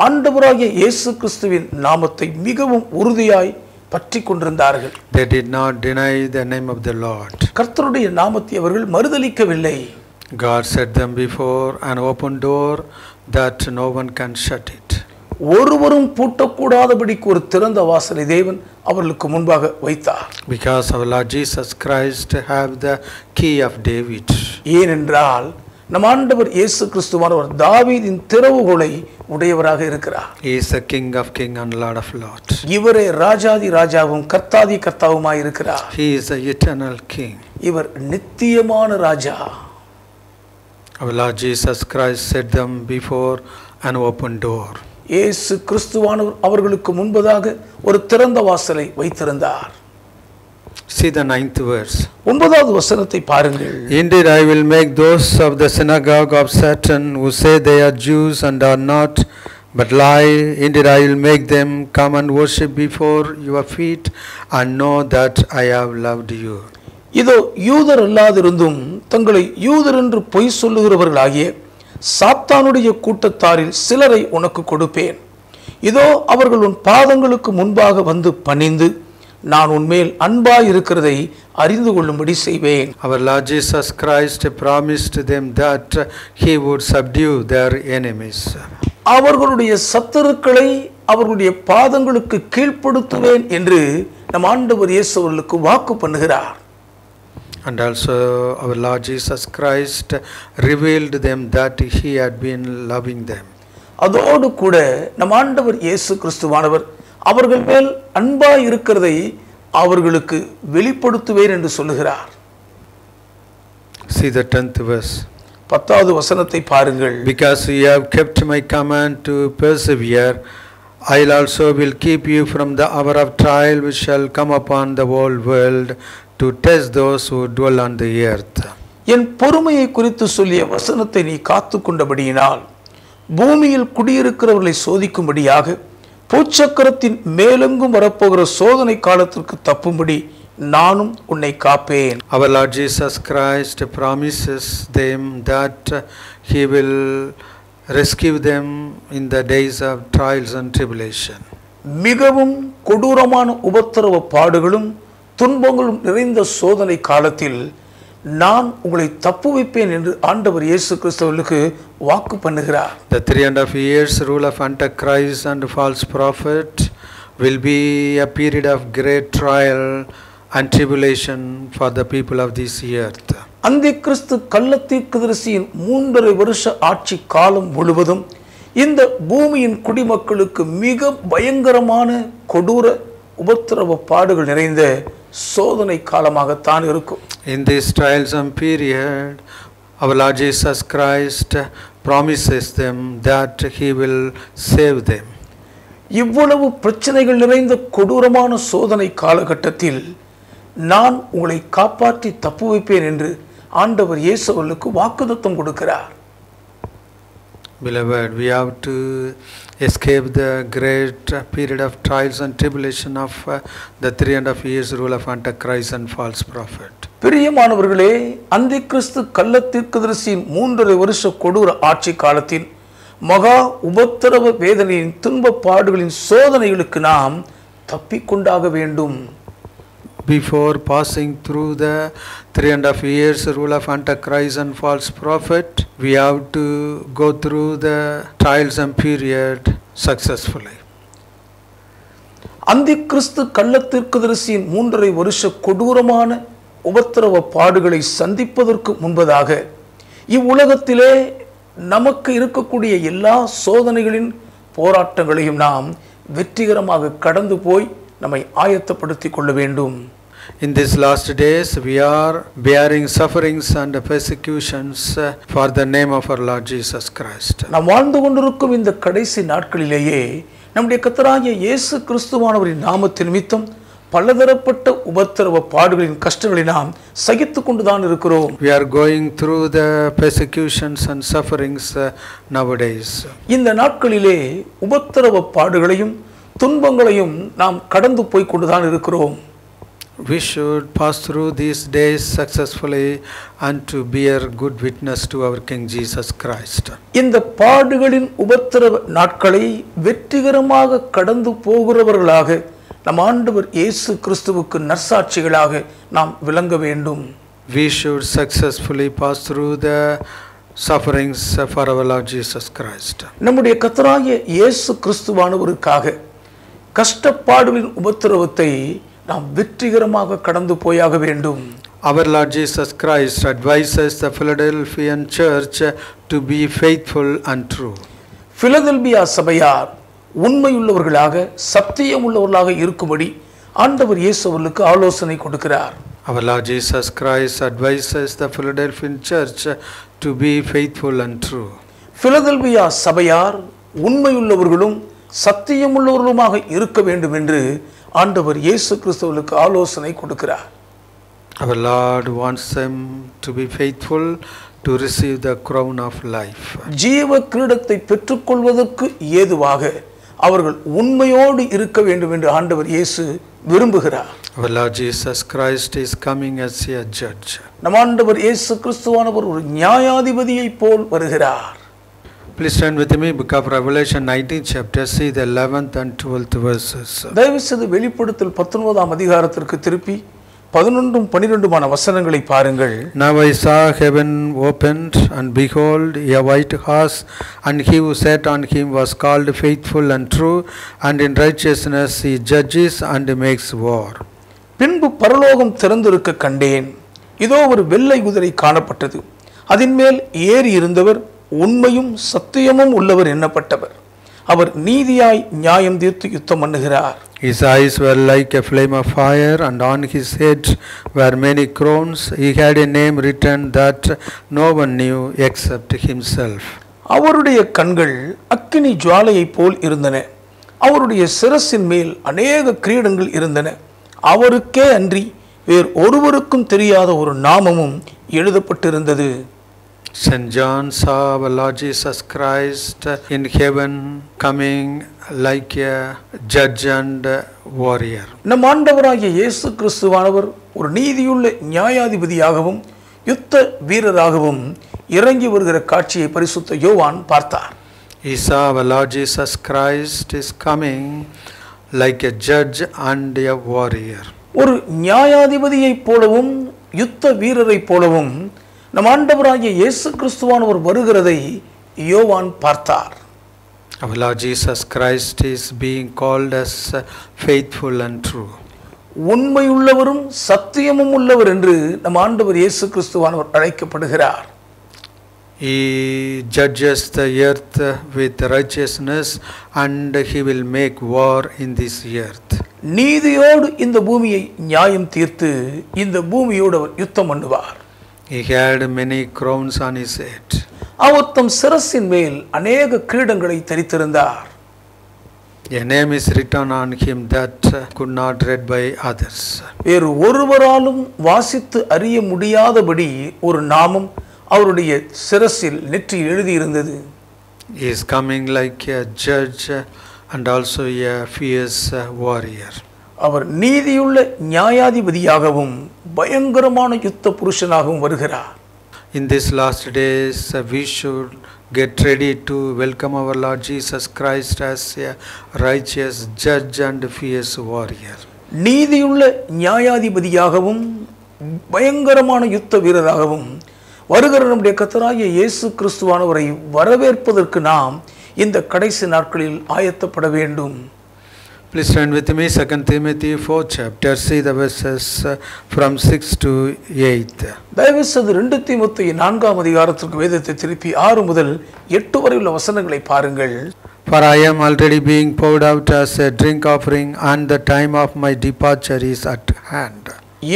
Speaker 2: ஆண்டவராகிய இயேசு கிறிஸ்துவின் நாமத்தை மிகவும் உறுதியாய் பற்றி கொண்டிருந்தார்கள்.
Speaker 1: They did not deny the name of the Lord.
Speaker 2: கர்த்தருடைய நாமத்தை அவர்கள் மறுதலிக்கவில்லை.
Speaker 1: God set them before an open door that no one can shut it.
Speaker 2: ஒருவரும் பூட்டக்கூடாதபடிக்கு ஒரு திறந்த வாசலை தேவன் அவர்களுக்கு முன்பாக வைத்தார்.
Speaker 1: Because our Lord Jesus Christ have the key of David.
Speaker 2: ஏனென்றால் நம் ஆண்டவர் இயேசு கிறிஸ்துவானவர் தாவீதின் திறவுகோலை உடையவராக இருக்கிறார்.
Speaker 1: He is the King of Kings and Lord of Lords.
Speaker 2: இவரே ராஜாதி ராஜாவும் கர்த்தாதி கர்த்தாவுமாய் இருக்கிறார்.
Speaker 1: He is the eternal King.
Speaker 2: இவர் நித்தியமான ராஜா.
Speaker 1: Our Lord Jesus Christ set them before an open door.
Speaker 2: இயேசு கிறிஸ்துவானவர் அவர்களுக்கு முன்பதாக ஒரு திறந்த வாசலை வைத்திருந்தார்.
Speaker 1: See the 9th verse.
Speaker 2: 9வது வசனத்தை பாருங்கள்.
Speaker 1: Indeed, I will make those of the synagogue of Satan who say they are Jews and are not, but lie. Indeed, I will make them come and worship before your feet and know that I have loved you.
Speaker 2: இதோ யூதர் அல்லாதிருந்தும் தங்களை யூதர் என்று பொய் சொல்லுகிறவர்களாகிய சாத்தானுடைய கூட்டத்தாரில் சிலரை உனக்கு கொடுப்பேன். இதோ அவர்கள் உன் பாதங்களுக்கு முன்பாக வந்து பணிந்து நான் உன்மேல் அன்பாய் இருக்கிறதை அறிந்து கொள்ளும்படி செய்வேன்.
Speaker 1: Our Lord Jesus Christ promised them that he would subdue their enemies.
Speaker 2: அவர்களுடைய சத்துருக்களை அவர்களுடைய பாதங்களுக்கு கீழ்ப்படுத்துவேன் என்று நம் ஆண்டவர் இயேசு அவர்களுக்கு வாக்கு பண்ணுகிறார்.
Speaker 1: And also our Lord Jesus Christ revealed them that he had been loving them.
Speaker 2: அதோடு கூட நம் ஆண்டவர் இயேசு கிறிஸ்துவானவர் அவர்கள் மேல் அன்பாய் இருக்கிறதை அவர்களுக்கு வெளிப்படுத்துவேன் என்று சொல்லுகிறார்.
Speaker 1: See the 10th verse.
Speaker 2: 10வது வசனத்தை பாருங்கள்.
Speaker 1: Because you have kept my command to persevere, I also will keep you from the hour of trial which shall come upon the whole world to test those who dwell on the earth.
Speaker 2: என் பொறுமையை குறித்து சொல்லிய வசனத்தை நீ காத்து கொண்டபடியினால் பூமியில் குடியிருக்கிறவர்களை சோதிக்கும்படியாக பூச்சக்கரத்தின் மேலெங்கும் வரப்போகிற சோதனை காலத்திற்கு தப்பும்படி நானும் உன்னை காப்பேன்.
Speaker 1: Our Lord Jesus Christ promises them that he will Rescue them in the days of trials and tribulation.
Speaker 2: மிகவும் கொடூரமான உபத்திரவ பாடுகளும் துன்பங்களும் நிறைந்த சோதனை காலத்தில் நான் உங்களை தப்புவிப்பேன் என்று ஆண்டவர் இயேசு கிறிஸ்துவுக்கு வாக்கு பண்ணுகிறார்.
Speaker 1: The 3.5 years rule of Antichrist and false prophet will be a period of great trial and tribulation for the people of this earth.
Speaker 2: அந்தி கிறிஸ்து கள்ளத்தீர்க்கதரிசியின் 3.5 வருஷ ஆட்சி காலம் முழுவதும் இந்த பூமியின் குடிமக்களுக்கு மிக பயங்கரமான கொடூர உபத்திரவ பாடுகள் நிறைந்த சோதனை காலமாகத்தான் இருக்கும்.
Speaker 1: In this trialsome period, our Lord Jesus Christ promises them that He will save them.
Speaker 2: இவ்வளவு பிரச்சனைகள் நிறைந்த கொடூரமான சோதனை காலகட்டத்தில் நான் உங்களை காப்பாற்றி தப்புவிப்பேன் என்று ஆண்டவர் இயேசு அவர்களுக்கு வாக்குத்தத்தம் கொடுக்கிறார்.
Speaker 1: Beloved, we have to escape the great period of trials and tribulation of the 3.5 years rule of Antichrist and false prophet.
Speaker 2: பிரியமானவர்களே, அந்தி கிறிஸ்து கள்ளத்தீர்க்கதரிசியின் 3.5 வருஷ கொடூர ஆட்சி காலத்தில் மகா உபத்திரவ வேதனையின் துன்ப பாடுகளின் சோதனைகளுக்கு நாம் தப்பிக்கொண்டாக வேண்டும்.
Speaker 1: Before passing through the 3.5 years rule of Antichrist and false prophet, we have to go through the trialsome period successfully.
Speaker 2: அந்தி கிறிஸ்து கள்ளத்தீர்க்கதரிசியின் 3.5 வருஷ கொடூரமான உபத்திரவ பாடுகளை சந்திப்பதற்கு முன்பதாக இவ்வுலகத்திலே நமக்கு இருக்கக்கூடிய எல்லா சோதனைகளின் போராட்டங்களையும் நாம் வெற்றிகரமாக கடந்து போய் நம்மை ஆயத்தப்படுத்திக் கொள்ள வேண்டும்.
Speaker 1: In these last days, we are bearing sufferings and persecutions for the name of our Lord Jesus Christ.
Speaker 2: நாம் வாழ்ந்து கொண்டிருக்கும் இந்த கடைசி நாட்களிலேயே நம்முடைய கர்த்தராகிய இயேசு கிறிஸ்துவானவரின் நாமத்தின் நிமித்தம் பலதரப்பட்ட உபத்திரவ பாடுகளின் கஷ்டங்களை நாம் சகித்துக் கொண்டுதான் இருக்கிறோம்.
Speaker 1: We are going through the persecutions and sufferings nowadays.
Speaker 2: இந்த நாட்களிலே உபத்திரவ பாடுகளையும் துன்பங்களையும் நாம் கடந்து போய் கொண்டுதான் இருக்கிறோம்.
Speaker 1: We should pass through these days successfully and to bear good witness to our King Jesus Christ.
Speaker 2: இந்த பாடுகளின் உபத்திரவ நாட்களை வெற்றிகரமாக கடந்து போகிறவர்களாக நம் ஆண்டவர் இயேசு கிறிஸ்துவுக்கு நற்சாட்சிகளாக நாம் விளங்க வேண்டும்.
Speaker 1: We should successfully pass through the sufferings for our Lord Jesus Christ.
Speaker 2: நம்முடைய கர்த்தராகிய இயேசு கிறிஸ்துவானவருக்காக கஷ்டப்பாடுகளின் உபத்திரவத்தை நாம் வெற்றிகரமாக கடந்து போயாக வேண்டும்.
Speaker 1: Our Lord Jesus Christ advises the Philadelphian church to be faithful and true.
Speaker 2: Philadelphia சபையார் உண்மையுள்ளவர்களாக சத்தியமுள்ளவர்களாக இருக்கும்படி ஆண்டவர் இயேசு அவர்களுக்கு ஆலோசனை கொடுக்கிறார்.
Speaker 1: Our Lord Jesus Christ advises the Philadelphian church to be faithful and true.
Speaker 2: Philadelphia சபையார் உண்மையுள்ளவர்களும் சத்தியமுள்ளவர்களுமாக இருக்க வேண்டும் என்று ஆண்டவர் இயேசு கிறிஸ்துவுக்கு ஆலோசனை கொடுக்கிறார்.
Speaker 1: Our Lord wants them to be faithful to receive the crown of life.
Speaker 2: ஜீவ கிரீடத்தை பெற்றுக்கொள்வதற்கு ஏதுவாக அவர்கள் உண்மையோடு இருக்க வேண்டும் என்று ஆண்டவர் இயேசு விரும்புகிறார்.
Speaker 1: Our Lord Jesus Christ is coming as a judge.
Speaker 2: நம் ஆண்டவர் இயேசு கிறிஸ்துவானவர் ஒரு நியாயாதிபதியை போல் வருகிறார்.
Speaker 1: Please turn with me book of Revelation 19th chapter, see the 11th and 12th verses.
Speaker 2: தயவு செய்து வெளிப்படுத்தல் 19ஆம் அதிகாரத்திற்கு திருப்பி 11 12 வசனங்களை பாருங்கள்.
Speaker 1: Now I saw heaven opened, and behold, a white horse, and he who sat on him was called faithful and true, and in righteousness he judges and makes war.
Speaker 2: பின்பு பரலோகம் திறந்திருக்க கண்டேன். இதோ ஒரு வெள்ளை குதிரை காணப்பட்டது. அதன் மேல் ஏறி இருந்தவர் உண்மையும் சத்தியமும் உள்ளவர் எண்ணப்பட்டவர். அவர் நீதியாய் நியாயம் தீர்த்து யுத்தம் பண்ணுகிறார்.
Speaker 1: His eyes were like a flame of fire, and on his head were many crowns. He had a name written that no one knew except himself.
Speaker 2: அவருடைய கண்கள் அக்கினி ஜுவாலையை போல் இருந்தன. அவருடைய சிரசின் மேல் அநேக கிரீடங்கள் இருந்தன. அவருக்கே அன்றி வேறு ஒருவருக்கும் தெரியாத ஒரு நாமமும் எழுதப்பட்டிருந்தது.
Speaker 1: St. John saw our Lord Jesus Christ in heaven coming like a judge and warrior.
Speaker 2: நம் ஆண்டவராகிய இயேசு கிறிஸ்துவானவர் ஒரு நீதியுள்ள நியாயாதிபதியாகவும் யுத்த வீரராகவும் இறங்கி வருகிற காட்சியை பரிசுத்த யோவான் பார்த்தார்.
Speaker 1: He saw our Lord Jesus Christ is coming like a judge and a warrior.
Speaker 2: ஒரு நியாயாதிபதியைப் போலவும் யுத்த வீரரைப் போலவும் நம் ஆண்டவராகிய இயேசு கிறிஸ்துவானவர் வருகிறதை யோவான் பார்த்தார்.
Speaker 1: Our Lord Jesus Christ is being called as faithful and true.
Speaker 2: உண்மையுள்ளவரும் சத்தியமும் உள்ளவர் என்று நம் ஆண்டவர் இயேசு கிறிஸ்துவானவர் அழைக்கப்படுகிறார்.
Speaker 1: He judges the earth with righteousness and he will make war in this earth.
Speaker 2: நீதியோடு இந்த பூமியை நியாயம் தீர்த்து இந்த பூமியோடு அவர் யுத்தம் பண்ணுவார்.
Speaker 1: He had many crowns on his head.
Speaker 2: அவர் தம் சிரசின் மேல் அநேக கிரீடங்களை தரித்திருந்தார்.
Speaker 1: A name is written on him that could not read by others.
Speaker 2: வேறு ஒருவராலும் வாசித்து அறிய முடியாதபடி ஒரு நாமம் அவருடைய சிரசில் நெற்றி எழுதியிருந்தது.
Speaker 1: He is coming like a judge and also a fierce warrior.
Speaker 2: அவர் நீதியுள்ள நியாயாதிபதியாகவும் பயங்கரமான யுத்த புருஷனாகவும் வருகிறார்.
Speaker 1: In these last days we should get ready to welcome our Lord Jesus Christ as a righteous judge and fierce warrior.
Speaker 2: நீதியுள்ள நியாயாதிபதியாகவும் பயங்கரமான யுத்த வீரராகவும் வருகிற நம்முடைய கர்த்தராகிய இயேசு கிறிஸ்துவானவரை வரவேற்பதற்கு நாம் இந்த கடைசி நாட்களில் ஆயத்தப்பட வேண்டும்.
Speaker 1: Please turn with me 2 Timothy 4th chapter. See the verses from 6 to 8.
Speaker 2: தயவு செய்து 2 தீமோத்தேயு 4ஆம் அதிகாரத்திற்கு வேதத்தை திருப்பி 6 முதல் 8 வரை உள்ள வசனங்களை பாருங்கள்.
Speaker 1: For I am already being poured out as a drink offering, and the time of my departure is at hand.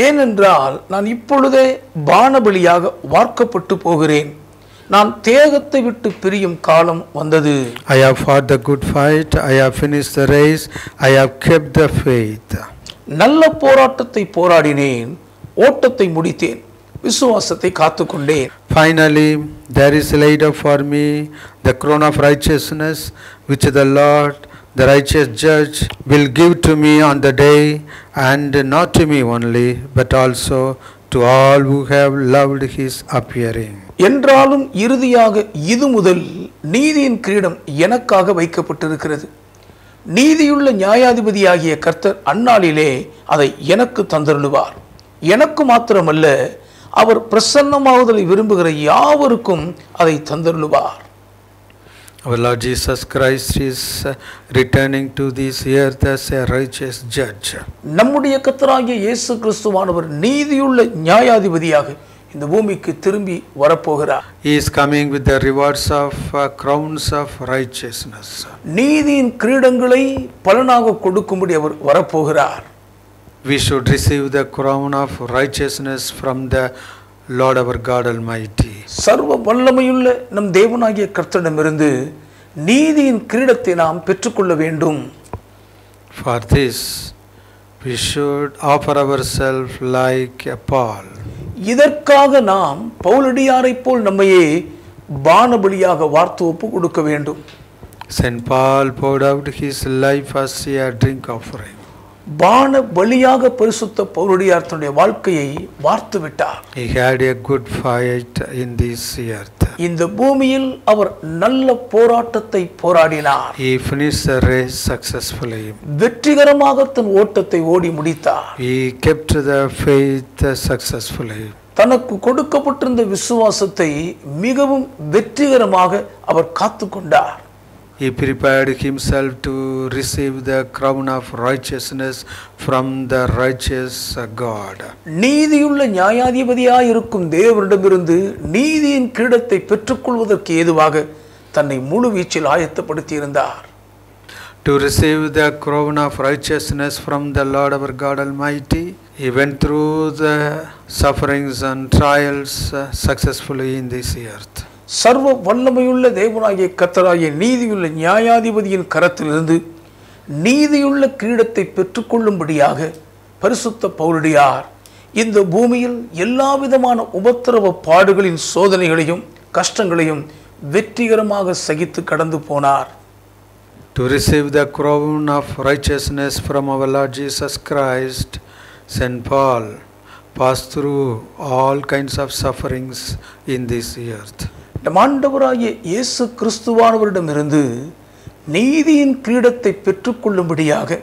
Speaker 2: ஏனென்றால் நான் இப்பொழுதே பானபலியாக வார்க்கப்பட்டு போகிறேன். நான் தேகத்தை விட்டு பிரியும் காலம் வந்தது.
Speaker 1: I have fought the good fight, I have finished the race, I have kept the faith.
Speaker 2: நல்ல போராட்டத்தை போராடினேன், ஓட்டத்தை முடித்தேன், விசுவாசத்தை காத்துக்கொண்டேன்.
Speaker 1: Finally, there is laid up for me the crown of righteousness, which the Lord, the righteous judge, will give to me on the day, and not to me only, but also to all who have loved his appearing.
Speaker 2: என்றாலும் இறுதியாக இது முதல் நீதியின் கிரீடம் எனக்காக வைக்கப்பட்டிருக்கிறது. நீதியுள்ள நியாயாதிபதியாகிய கர்த்தர் அந்நாளிலே அதை எனக்கு தந்தருளுவார். எனக்கு மாத்திரமல்ல, அவர் பிரசன்னமாவதை விரும்புகிற யாவருக்கும் அதை தந்தருளுவார்.
Speaker 1: Our Lord Jesus Christ is returning to this earth as a righteous judge.
Speaker 2: நம்முடைய கர்த்தராகிய இயேசு கிறிஸ்துவானவர் நீதியுள்ள நியாயாதிபதியாக இந்த பூமிக்கு திரும்பி வரப்போகிறார்.
Speaker 1: He is coming with the rewards of crowns of righteousness.
Speaker 2: நீதியின் கிரீடங்களை பலனாக கொடுக்கும்படி அவர் வரப்போகிறார்.
Speaker 1: We should receive the crown of righteousness from the Lord our God Almighty.
Speaker 2: சர்வ வல்லமையுள்ள நம் தேவனாகிய கர்த்தரிடமிருந்து நீதியின் கிரீடத்தை நாம் பெற்றுக்கொள்ள வேண்டும்.
Speaker 1: For this we should offer ourselves like a Paul.
Speaker 2: இதற்காக நாம் பவுலடியாரைப் போல் நம்மையே பானபலியாக வார்த்து ஒப்பு கொடுக்க வேண்டும்.
Speaker 1: Saint Paul poured out his life as a drink offering.
Speaker 2: பான பலியாக பரிசுத்த பவுலடியார் தன்னுடைய வாழ்க்கையை வார்த்து விட்டார்.
Speaker 1: He had a good fight in this earth.
Speaker 2: இந்த பூமியில் அவர் நல்ல போராட்டத்தை போராடினார்.
Speaker 1: He finished the race successfully.
Speaker 2: வெற்றிகரமாக தன் ஓட்டத்தை ஓடி முடித்தார்.
Speaker 1: He kept the faith successfully.
Speaker 2: தனக்கு கொடுக்கப்பட்டிருந்த விசுவாசத்தை மிகவும் வெற்றிகரமாக அவர் காத்துக்கொண்டார்.
Speaker 1: He prepared himself to receive the crown of righteousness from the righteous God.
Speaker 2: நீதியுள்ள நியாயாதிபதியாய் இருக்கும் தேவனிடமிருந்து நீதியின் கிரீடத்தை பெற்றுக்கொள்வதற்கு ஏதுவாக தன்னை முழு வீச்சில் ஆயத்தப்படுத்தி இருந்தார்.
Speaker 1: To receive the crown of righteousness from the Lord our God Almighty, he went through the sufferings and trials successfully in this earth.
Speaker 2: சர்வ வல்லமையுள்ள தேவனாகிய கர்த்தராகிய நீதியுள்ள நியாயாதிபதியின் கரத்திலிருந்து நீதியுள்ள கிரீடத்தை பெற்றுக்கொள்ளும்படியாக பரிசுத்த பவுலடியார் இந்த பூமியில் எல்லா விதமான உபத்திரவ பாடுகளின் சோதனைகளையும் கஷ்டங்களையும் வெற்றிகரமாக சகித்து கடந்து போனார்.
Speaker 1: To receive the crown of righteousness from our Lord Jesus Christ, Saint Paul passed through all kinds of sufferings in this earth.
Speaker 2: நம் ஆண்டவராகிய இயேசு கிறிஸ்துவானவரிடமிருந்து நீதியின் கிரீடத்தை பெற்றுக்கொள்ளும்படியாக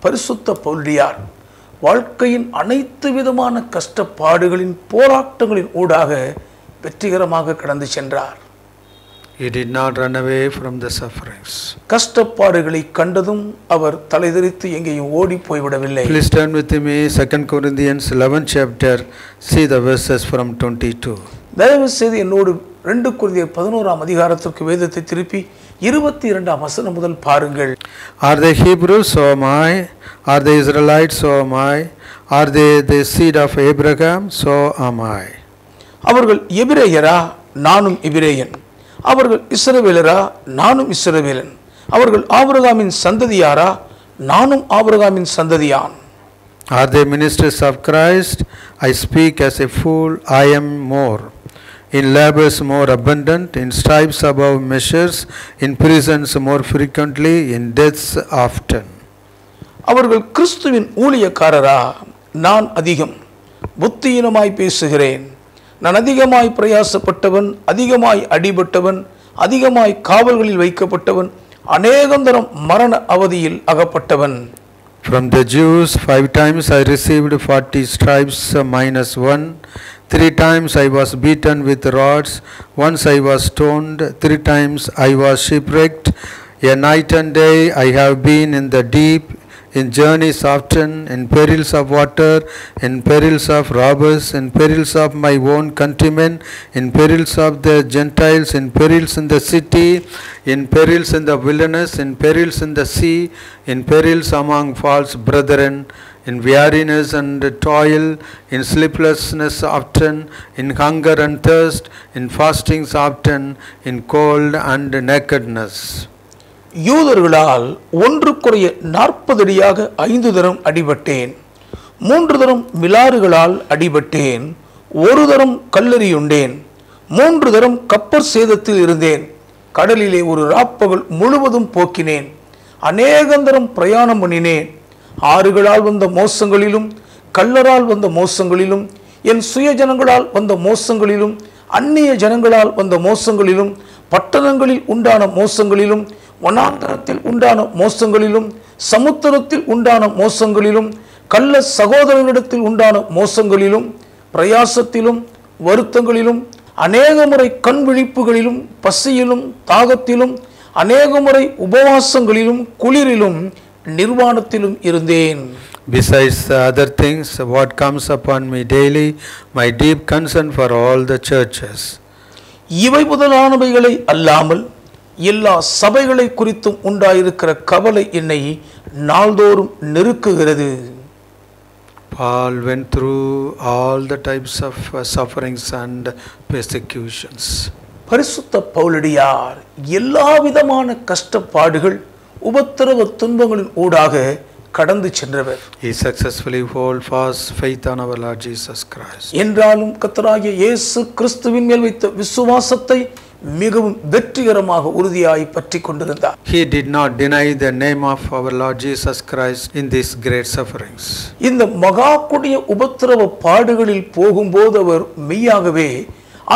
Speaker 2: பரிசுத்த பவுலடியார் வாழ்க்கையின் அனைத்து விதமான கஷ்டப்பாடுகளின் போராட்டங்களின் ஊடாக வெற்றிகரமாக கடந்து சென்றார்.
Speaker 1: He did not run away from the sufferings.
Speaker 2: கஷ்டப்பாடுகளை கண்டதும் அவர் தலைதெறித்து எங்கேயும் ஓடி போய்விடவில்லை.
Speaker 1: Please turn with me 2 Corinthians 11th chapter. See the verses from 22.
Speaker 2: தயவு செய்து என்னோடு 2 கொரிந்தியர் 11ஆம் அதிகாரத்திற்கு வேதத்தை திருப்பி 22ஆம் வசனம் முதல் பாருங்கள்.
Speaker 1: Are they Hebrews? So am I. Are they Israelites? So am I. Are they the seed of Abraham? So am I.
Speaker 2: அவர்கள் எபிரேயரா? நானும் எபிரேயன். அவர்கள் இஸ்ரவேலரா? நானும் இஸ்ரவேலன். அவர்கள் ஆபிரகாமின் சந்ததியாரா? நானும் ஆபிரகாமின் சந்ததியான்.
Speaker 1: Are they ministers of Christ? I speak as a fool. I am more. In labors more abundant, in stripes above measures, in prisons more frequently, in deaths often.
Speaker 2: அவர்கள் கிறிஸ்துவின் ஊழியக்காரரா? நான் அதிகம் புத்தியீனமாய் பேசுகிறேன். நான் அதிகமாய் பிரயாசப்பட்டவன், அதிகமாய் அடிபட்டவன், அதிகமாய் காவல்களில் வைக்கப்பட்டவன், அநேகந்தரம் மரண அவதியில் அகப்பட்டவன்.
Speaker 1: From the Jews 5 times I received 40 stripes minus 1. 3 times I was beaten with rods. Once I was stoned. 3 times I was shipwrecked. A night and day I have been in the deep, in journeys often, in perils of water, in perils of robbers, in perils of my own countrymen, in perils of the Gentiles, in perils in the city, in perils in the wilderness, in perils in the sea, in perils among false brethren, in weariness and toil, in sleeplessness often, in hunger and thirst, in fastings often, in cold and nakedness.
Speaker 2: யூதர்களால் 1 குறைய 40 அடியாக 5 தரம் அடிபட்டேன். 3 தரம் மிலாறுகளால் அடிபட்டேன். 1 தரம் கல்லெறியுண்டேன். 3 தரம் கப்பற் சேதத்தில் இருந்தேன். கடலிலே ஒரு ராப்பகல் முழுவதும் போக்கினேன். அநேகந்தரம் பிரயாணம் பண்ணினேன். ஆறுகளால் வந்த மோசங்களிலும், கள்ளரால் வந்த மோசங்களிலும், என் சுய ஜனங்களால் வந்த மோசங்களிலும், அந்நிய ஜனங்களால் வந்த மோசங்களிலும், பட்டணங்களில் உண்டான மோசங்களிலும், வனாந்தரத்தில் உண்டான மோசங்களிலும், சமுத்திரத்தில் உண்டான மோசங்களிலும், கள்ள சகோதரர்களிடத்தில் உண்டான மோசங்களிலும், பிரயாசத்திலும், வருத்தங்களிலும், அநேக முறை கண் விழிப்புகளிலும், பசியிலும், தாகத்திலும், அநேக முறை உபவாசங்களிலும், குளிரிலும், நிர்வாணத்திலும் இருந்தேன்.
Speaker 1: Besides the other things, what comes upon me daily, my deep concern for all the churches.
Speaker 2: இவை முதலானவைகளை அல்லாமல் எல்லா சபைகளை குறித்தும் உண்டாயிருக்கிற கவலை என்னை நாள்தோறும் நெருக்குகிறது.
Speaker 1: Paul went through all the types of sufferings and persecutions.
Speaker 2: பரிசுத்த பவுலடியார் எல்லா விதமான கஷ்டப்பாடுகள், உபத்திரவ துன்பங்களின் ஊடாக கடந்து சென்றவர்.
Speaker 1: He successfully hold fast faith on our Lord Jesus Christ.
Speaker 2: என்றாலும் கர்த்தராகிய இயேசு கிறிஸ்துவின் மேல் வைத்த விசுவாசத்தை மிகவும் வெற்றிகரமாக உறுதியாய் பற்றி கொண்டிருந்தார்.
Speaker 1: He did not deny the name of our Lord Jesus Christ in these great sufferings.
Speaker 2: இந்த மகா கொடிய உபத்திரவ பாடுகளில் போகும்போது அவர் மெய்யாகவே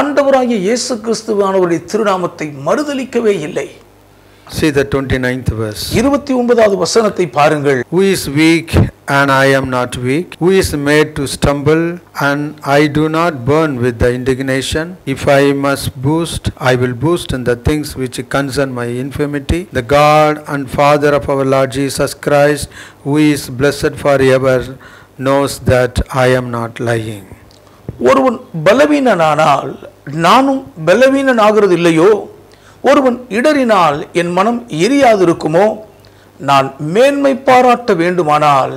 Speaker 2: ஆண்டவராகிய இயேசு கிறிஸ்துவானவருடைய திருநாமத்தை மறுதலிக்கவே இல்லை.
Speaker 1: See the 29th verse.
Speaker 2: 29வது வசனத்தை பாருங்கள்.
Speaker 1: Who is weak and I am not weak? Who is made to stumble and I do not burn with the indignation? If I must boast, I will boast in the things which concern my infirmity. The God and Father of our Lord Jesus Christ, who is blessed forever, knows that I am not lying.
Speaker 2: ஒருவன் பலவீனனானால் நானும் பலவீனனாகிறது இல்லையோ? ஒருவன் இடறினால் என் மனம் எரியாதிருக்குமோ? நான் மேன்மை பாராட்ட வேண்டுமானால்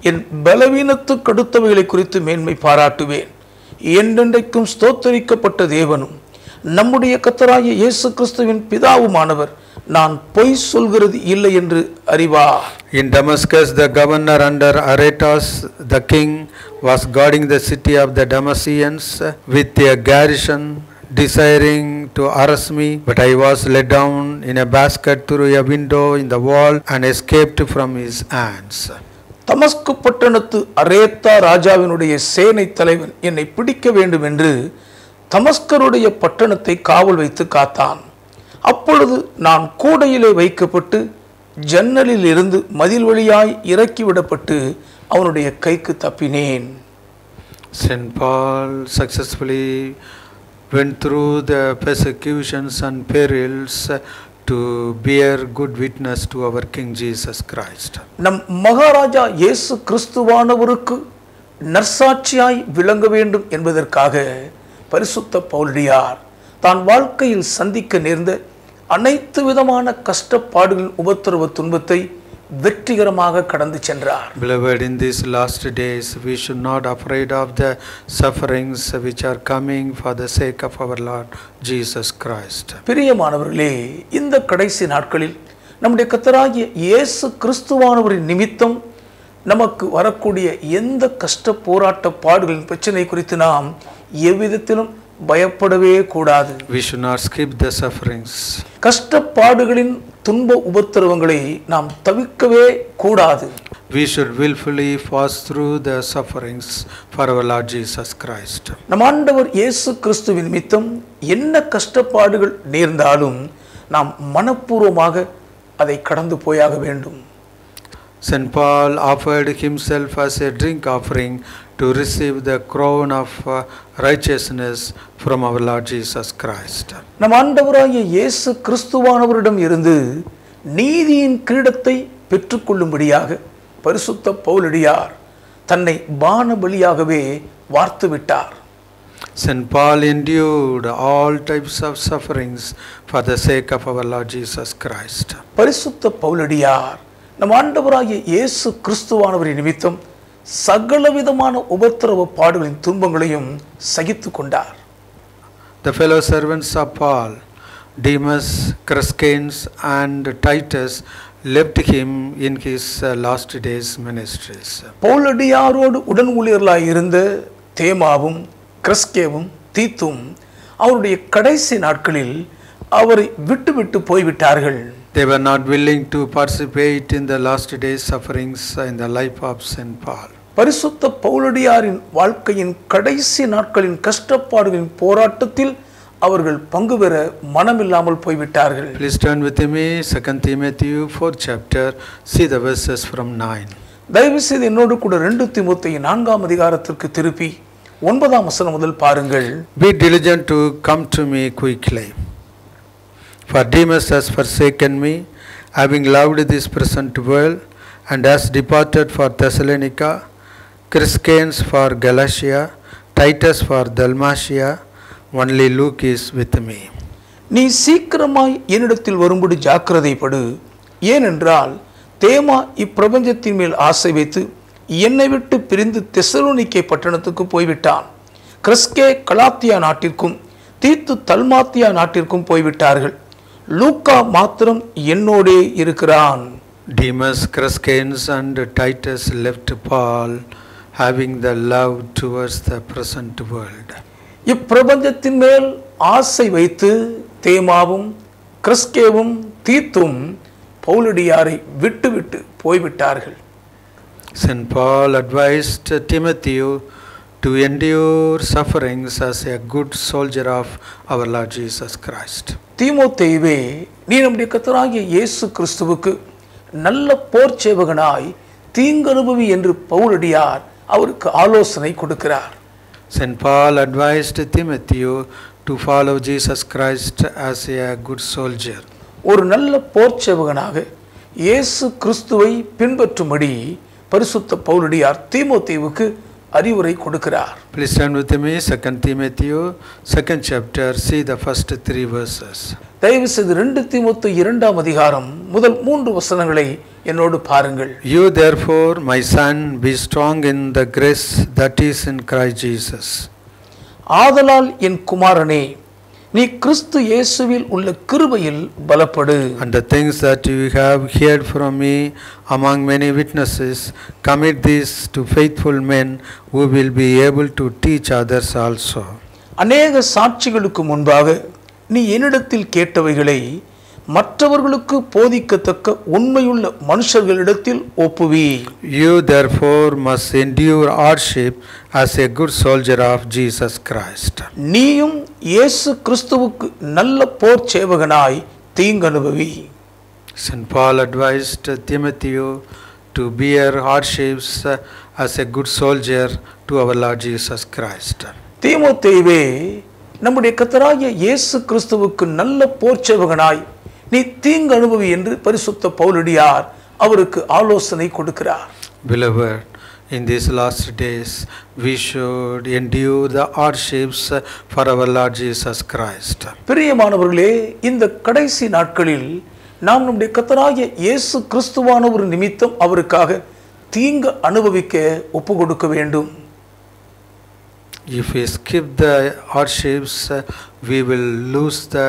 Speaker 2: என் பலவீனத்துக்கு அடுத்தவைகளை குறித்து மேன்மை பாராட்டுவேன். என்றென்றைக்கும் ஸ்தோத்தரிக்கப்பட்ட தேவனும் நம்முடைய கர்த்தராகிய இயேசு கிறிஸ்துவின் பிதாவுமானவர் நான் பொய் சொல்கிறது இல்லை என்று அறிவார்.
Speaker 1: In Damascus, the governor under Aretas, the king, was guarding the city of the Damascenes with a garrison, desiring to arrest me, but I was let down in a basket through a window in the wall and escaped from his hands.
Speaker 2: தமஸ்கு பட்டணத்து அரேத்தா ராஜாவினுடைய சேனை தலைவன் என்னை பிடிக்க வேண்டும் என்று தமஸ்கருடைய பட்டணத்தை காவல் வைத்து காத்தான். அப்பொழுது நான் கூடையிலே வைக்கப்பட்டு ஜன்னலில் இருந்து மதில் வழியாய் இறக்கிவிடப்பட்டு அவனுடைய கைக்கு தப்பினேன்.
Speaker 1: St. Paul successfully went through the persecutions and perils to bear good witness to our King Jesus Christ.
Speaker 2: நம் மகாராஜா இயேசு கிறிஸ்துவானவருக்கு நற்சாட்சியாய் விளங்க வேண்டும் என்பதற்காக பரிசுத்த பவுலடியார் தான் வாழ்க்கையில் சந்திக்க நேர்ந்த அனைத்து விதமான கஷ்டப்பாடுகளின் உபத்திரவ துன்பத்தை வெற்றிகரமாக கடந்து சென்றார்.
Speaker 1: Beloved, in these last days we should not afraid of the sufferings which are coming for the sake of our Lord Jesus Christ.
Speaker 2: பிரியமானவர்களே, இந்த கடைசி நாட்களில் நம்முடைய கர்த்தராகிய இயேசு கிறிஸ்துவானவரின் நிமித்தம் நமக்கு வரக்கூடிய எந்த கஷ்ட போராட்ட பாடுகளின் பிரச்சனை குறித்து நாம் எவ்விதத்திலும் பயப்படவே கூடாது.
Speaker 1: We should not skip the sufferings.
Speaker 2: கஷ்டப்பாடுகளின் துன்ப உபத்திரவங்களை நாம் தவிர்க்கவே கூடாது.
Speaker 1: We should willfully pass through the sufferings for our Lord Jesus Christ.
Speaker 2: நம் ஆண்டவர் இயேசு கிறிஸ்துவின் நிமித்தம் என்ன கஷ்டப்பாடுகள் நேர்ந்தாலும் நாம் மனப்பூர்வமாக அதை கடந்து போயாக வேண்டும்.
Speaker 1: St. Paul offered himself as a drink offering to receive the crown of righteousness from our Lord Jesus Christ.
Speaker 2: நம் ஆண்டவராகிய இயேசு கிறிஸ்துவானவரிடம் இருந்து நீதியின் கிரீடத்தை பெற்றுக்கொள்ளும்படியாக பரிசுத்த பவுலடியார் தன்னை பான பலியாகவே வார்த்து விட்டார்.
Speaker 1: St. Paul endured all types of sufferings for the sake of our Lord Jesus Christ.
Speaker 2: பரிசுத்த பவுலடியார் நம் ஆண்டவராகிய இயேசு கிறிஸ்துவானவரின் நிமித்தம் சகலவிதமான உபத்திரவ பாடுகளின் துன்பங்களையும் சகித்து கொண்டார்.
Speaker 1: The fellow servants of Paul, Demas, Crescens and Titus left him in his last days ministries.
Speaker 2: பவுலடியாரோடு உடன் ஊழியர்களாய் இருந்த தேமாவும் கிறிஸ்கேவும் தீத்தும் அவருடைய கடைசி நாட்களில் அவரை விட்டு போய்விட்டார்கள்.
Speaker 1: They were not willing to participate in the last days sufferings in the life of St. Paul.
Speaker 2: பரிசுத்த பவுலடியாரின் வாழ்க்கையின் கடைசி நாட்களின் கஷ்டப்பாடுகளின் போராட்டத்தில் அவர்கள் பங்கு பெற மனமில்லாமல் போய்விட்டார்கள்.
Speaker 1: Please turn with me 2 Timothy 4th chapter, see the verses from 9.
Speaker 2: தயவு செய்து என்னோடு கூட 2 தீமோத்தேயு 4ஆம் அதிகாரத்திற்கு திருப்பி 9ஆம் வசனம் முதல் பாருங்கள்.
Speaker 1: Be diligent to come to me quickly. For Demas has forsaken me, having loved this present world, and has departed for Thessalonica, Crescens for Galatia, Titus for Dalmatia, only Luke is with me.
Speaker 2: நீ சீக்கிரமாய் என்னிடத்தில் வரும்படி ஜாக்கிரதைப்படு. ஏனென்றால் தேமா இப்பிரபஞ்சத்தின் மேல் ஆசை வைத்து என்னை விட்டு பிரிந்து தெசலோனிக்கே பட்டணத்துக்கு போய்விட்டான். கிறிஸ்கே கலாத்தியா நாட்டிற்கும் தீத்து தல்மாத்தியா நாட்டிற்கும் போய்விட்டார்கள். லூக்கா மாத்திரம் என்னோடே இருக்கிறான்.
Speaker 1: Demas, Crescens and Titus left Paul, having the love towards the present world.
Speaker 2: இப்பிரபஞ்சத்தின் மேல் ஆசை வைத்து தேமாவும் கிறிஸ்கேவும் தீத்தும் பவுலடியாரை விட்டு போய்விட்டார்கள்.
Speaker 1: St. Paul advised Timothy to endure sufferings as a good soldier of our Lord Jesus Christ.
Speaker 2: தீமோத்தேயுவே, நீ நம்முடைய கர்த்தராகிய இயேசு கிறிஸ்துவுக்கு நல்ல போர் சேவகனாய் தீங்கனுபவி என்று பவுலடியார் அவருக்கு ஆலோசனை கொடுக்கிறார்.
Speaker 1: St. Paul advised Timothy to follow Jesus Christ as a good soldier.
Speaker 2: ஒரு நல்ல போர் சேவகனாக இயேசு கிறிஸ்துவை பின்பற்றும்படி பரிசுத்த பவுலடியார் தீமோத்தேயுவுக்கு அறிவுரை கொடுக்கிறார்.
Speaker 1: Please turn with me 2 Timothy 2nd chapter, see the first 3 verses.
Speaker 2: தயவு செய்து 2 தீமோத்தேயு 2ஆம் அதிகாரம் முதல் 3 வசனங்களை என்னோடு பாருங்கள்.
Speaker 1: You therefore, my son, be strong in the grace that is in Christ Jesus.
Speaker 2: ஆதலால் என் குமாரனே, நீ கிறிஸ்து இயேசுவில் உள்ள கிருபையில் பலப்படு.
Speaker 1: And the things that you have heard from me among many witnesses, commit these to faithful men who will be able to teach others also.
Speaker 2: அநேக சாட்சிகளுக்கு முன்பாக நீ என்னிடத்தில் கேட்டவைகளை மற்றவர்களுக்கு போதிக்கத்தக்க உண்மையுள்ள மனுஷர்களிடத்தில் ஒப்புவி.
Speaker 1: You therefore must endure hardship as a good soldier of Jesus Christ.
Speaker 2: நீயும் இயேசு கிறிஸ்துவுக்கு நல்ல போர் சேவகனாய் தீங்கனுபவி.
Speaker 1: St. Paul advised Timothy to bear hardships as a good soldier to our Lord Jesus Christ.
Speaker 2: தீமோத்தேயுவே, நம்முடைய கர்த்தராகிய இயேசு கிறிஸ்துவுக்கு நல்ல போர் சேவகனாய் நீ தீங்கு அனுபவி என்று பரிசுத்த பவுலடியார் அவருக்கு ஆலோசனை கொடுக்கிறார்.
Speaker 1: Beloved, in these last days we should endure the hardships for our Lord Jesus Christ.
Speaker 2: பிரியமானவர்களே, இந்த கடைசி நாட்களில் நாம் நம்முடைய கர்த்தராகிய இயேசு கிறிஸ்துவானவர் நிமித்தம் அவருக்காக தீங்கு அனுபவிக்க ஒப்பு கொடுக்க வேண்டும்.
Speaker 1: If we skip the hardships, we will lose the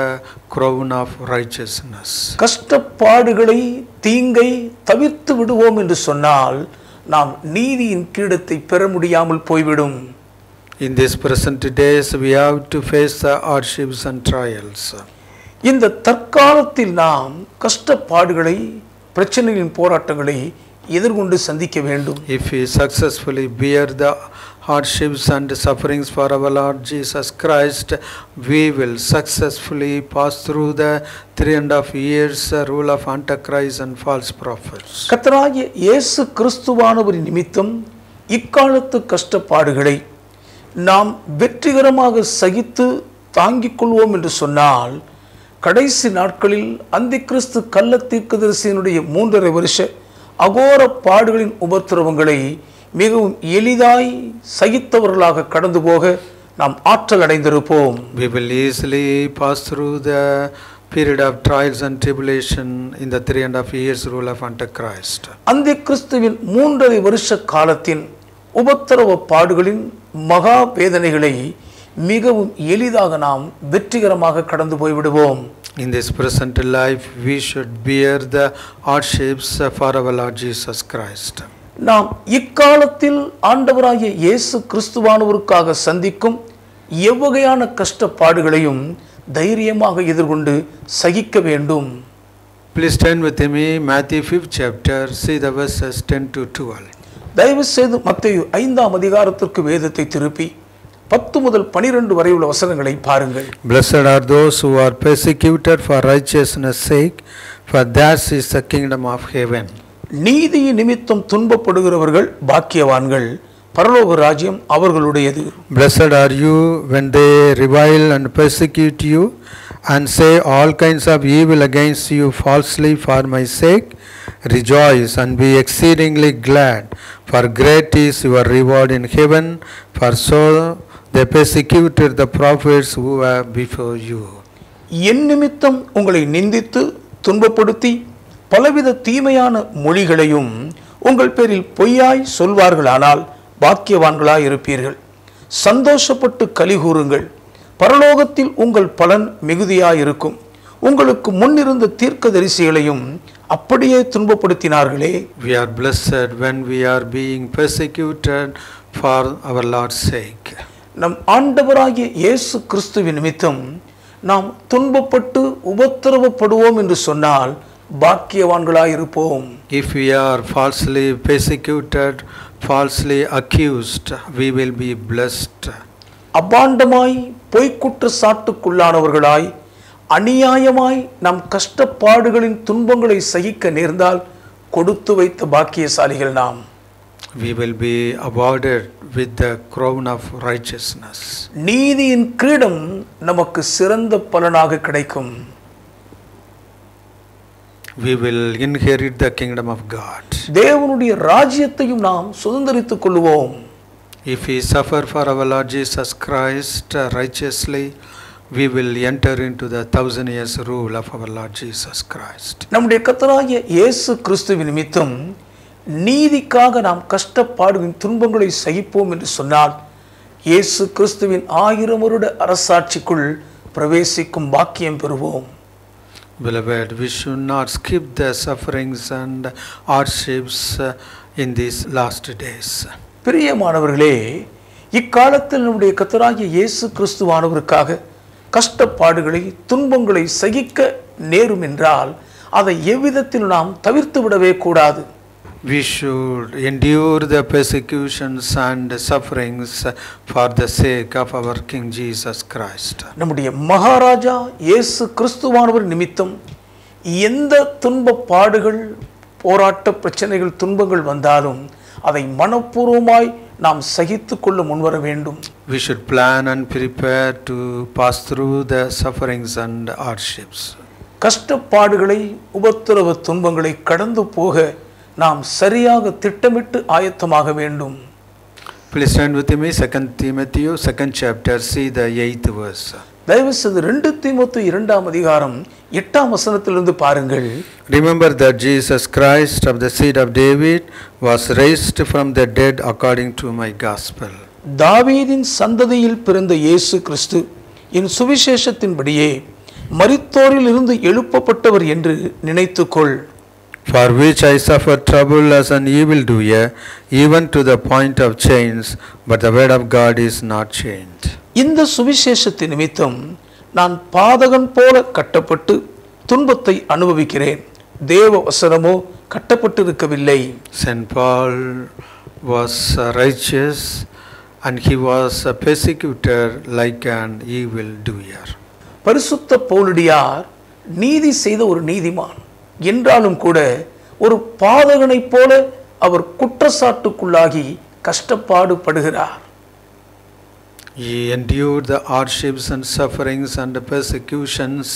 Speaker 1: crown of righteousness.
Speaker 2: கஷ்டப்பாடுகளை தீங்கை தவிர்த்து விடுவோம் என்று சொன்னால் நாம் நீதியின் கிரீடத்தை பெற முடியாமல் போய்விடும்.
Speaker 1: In these present days we have to face the hardships and trials.
Speaker 2: இந்த தற்காலத்தில் நாம் கஷ்டப்பாடுகளை பிரச்சனைகளின் போராட்டங்களை எதிர்கொண்டு சந்திக்க வேண்டும்.
Speaker 1: If we successfully bear the hardships and sufferings for our Lord Jesus Christ, we will successfully pass through the 3.5 years rule of Antichrist and false prophets.
Speaker 2: கர்த்தராகிய இயேசு கிறிஸ்துவானவரின் நிமித்தம் இக்காலத்து கஷ்டப்பாடுகளை நாம் வெற்றிகரமாக சகித்து தாங்கிக் கொள்வோம் என்று சொன்னால், கடைசி நாட்களில் அந்திக்கிறிஸ்து கள்ள தீர்க்கதரிசியினுடைய 3.5 வருஷ அகோர பாடுகளின் உபத்திரவங்களை மிகவும் எளிதாய் சகித்தவர்களாக கடந்து போக நாம் ஆற்றல் அடைந்திருப்போம்.
Speaker 1: We will easily pass through the period of trials and tribulation in the 3.5 years rule of Antichrist.
Speaker 2: அந்திக்கிறிஸ்துவின் 3.5 வருஷ காலத்தின் உபத்திரவ பாடுகளின் மகா வேதனைகளை மிகவும் எளிதாக நாம் வெற்றிகரமாக கடந்து போய்விடுவோம்.
Speaker 1: In this present life we should bear the hardships for our Lord Jesus Christ.
Speaker 2: நாம் இக்காலத்தில் ஆண்டவராகிய இயேசு கிறிஸ்துவானவருக்காக சந்திக்கும் எவ்வகையான கஷ்டப்பாடுகளையும் தைரியமாக எதிர்கொண்டு சகிக்க வேண்டும்.
Speaker 1: Please turn with me Matthew 5th chapter, see the verses 10 to 12.
Speaker 2: தயவு செய்து மத்தேயு 5ஆம் அதிகாரத்திற்கு வேதத்தை திருப்பி 10 முதல் 12 வரை உள்ள வசனங்களை பாருங்கள்.
Speaker 1: Blessed are those who are persecuted for righteousness' sake, for theirs is the kingdom of heaven.
Speaker 2: நீதியின் நிமித்தம் துன்பப்படுகிறவர்கள் பாக்கியவான்கள், பரலோக ராஜ்யம் அவர்களுடையது.
Speaker 1: Blessed are you when they revile and persecute you and say all kinds of evil against you falsely for my sake. Rejoice and be exceedingly glad, for great is your reward in heaven, for so they persecuted the prophets who were before you.
Speaker 2: என் நிமித்தம் உங்களை நிந்தித்து துன்பப்படுத்தி பலவித தீமையான மொழிகளையும் உங்கள் பேரில் பொய்யாய் சொல்வார்களானால் பாக்கியவான்களாய் இருப்பீர்கள். சந்தோஷப்பட்டு கலிகூறுங்கள், பரலோகத்தில் உங்கள் பலன் மிகுதியாயிருக்கும். உங்களுக்கு முன்னிருந்த தீர்க்கதரிசிகளையும் அப்படியே துன்பப்படுத்தினார்களே.
Speaker 1: We are blessed when we are being persecuted for our Lord's sake.
Speaker 2: நம் ஆண்டவராகிய இயேசு கிறிஸ்துவின் நிமித்தம் நாம் துன்பப்பட்டு உபத்திரவப்படுவோம் என்று சொன்னால் பாக்கியவான்களாயிருப்போம்.
Speaker 1: If we are falsely persecuted, falsely accused, we will be blessed.
Speaker 2: அபாண்டமாய் பொய்க்குற்றச்சாட்டுக்குள்ளானவர்களாய் அநியாயமாய் நம் கஷ்டப்பாடுகளின் துன்பங்களை சகிக்க நேர்ந்தால் கொடுத்து வைத்த பாக்கியசாலிகள் நாம்.
Speaker 1: We will be awarded with the crown of righteousness.
Speaker 2: நீதியின் கிரீடம் நமக்கு சிறந்த பலனாக கிடைக்கும்.
Speaker 1: We will inherit the kingdom of God.
Speaker 2: தேவனுடைய ராஜ்யத்தையும் நாம் சுதந்தரித்துக் கொள்வோம்.
Speaker 1: If we suffer for our Lord Jesus Christ righteously, we will enter into the 1,000 years rule of our Lord Jesus Christ.
Speaker 2: நம்முடைய கர்த்தராகிய இயேசு கிறிஸ்துவின் நிமித்தம் நீதிக்காக நாம் கஷ்டப்பாடுகளின் துன்பங்களை சகிப்போம் என்று சொன்னால் இயேசு கிறிஸ்துவின் 1000 வருட அரசாட்சிக்குள் பிரவேசிக்கும் பாக்கியம் பெறுவோம்.
Speaker 1: Beloved, we should not skip the sufferings and hardships in these last days.
Speaker 2: பிரியமானவர்களே, இக்காலத்தில் நம்முடைய கர்த்தராகிய இயேசு கிறிஸ்துவானவருக்காக கஷ்டப்பாடுகளை துன்பங்களை சகிக்க நேரும் என்றால் அதை எவ்விதத்தில் நாம் தவிர்த்து விடவே கூடாது.
Speaker 1: We should endure the persecutions and sufferings for the sake of our King Jesus Christ.
Speaker 2: நம்முடைய மகாராஜா இயேசு கிறிஸ்துவானவர் நிமித்தம் எந்த துன்ப பாடுகள், போராட்ட பிரச்சனைகள், துன்பங்கள் வந்தாலும் அதை மனப்பூர்வமாய் நாம் சகித்து கொள்ள முன்வர வேண்டும்.
Speaker 1: We should plan and prepare to pass through the sufferings and hardships.
Speaker 2: கஷ்டப்பாடுகளை, உபத்திரவ துன்பங்களை கடந்து போக நாம் சரியாக திட்டமிட்டு ஆயத்தமாக வேண்டும்.
Speaker 1: Please stand with me, 2 Timothy 2nd chapter, see the 8th verse.
Speaker 2: தயவு செய்து 2 தீமோத்தேயு 2ஆம் அதிகாரம் 8ஆம் வசனத்திலிருந்து பாருங்கள்.
Speaker 1: Remember that Jesus Christ of the seed of David was raised from the dead according to my gospel.
Speaker 2: தாவீதின் சந்ததியில் பிறந்த இயேசு கிறிஸ்து என் சுவிசேஷத்தின்படியே மரித்தோரில் இருந்து எழுப்பப்பட்டவர் என்று நினைத்துக்கொள்.
Speaker 1: For which I suffer trouble as an evildoer, even to the point of chains, but the word of God is not chained.
Speaker 2: இந்த சுவிசேஷத்தின் நிமித்தம் நான் பாதகன் போல கட்டப்பட்டு துன்பத்தை அனுபவிக்கிறேன், தேவ வசனமோ கட்டப்பட்டிருக்கவில்லை.
Speaker 1: Saint Paul was righteous and he was a persecutor like an evildoer.
Speaker 2: பரிசுத்த பவுலடியார் நீதி செய்த ஒரு நீதிமான் என்றாலும் கூட ஒரு பாதகனைப் போல அவர் குற்றச்சாட்டுக்குள்ளாகி கஷ்டப்பாடு படுகிறார்.
Speaker 1: He endured the hardships and sufferings and the persecutions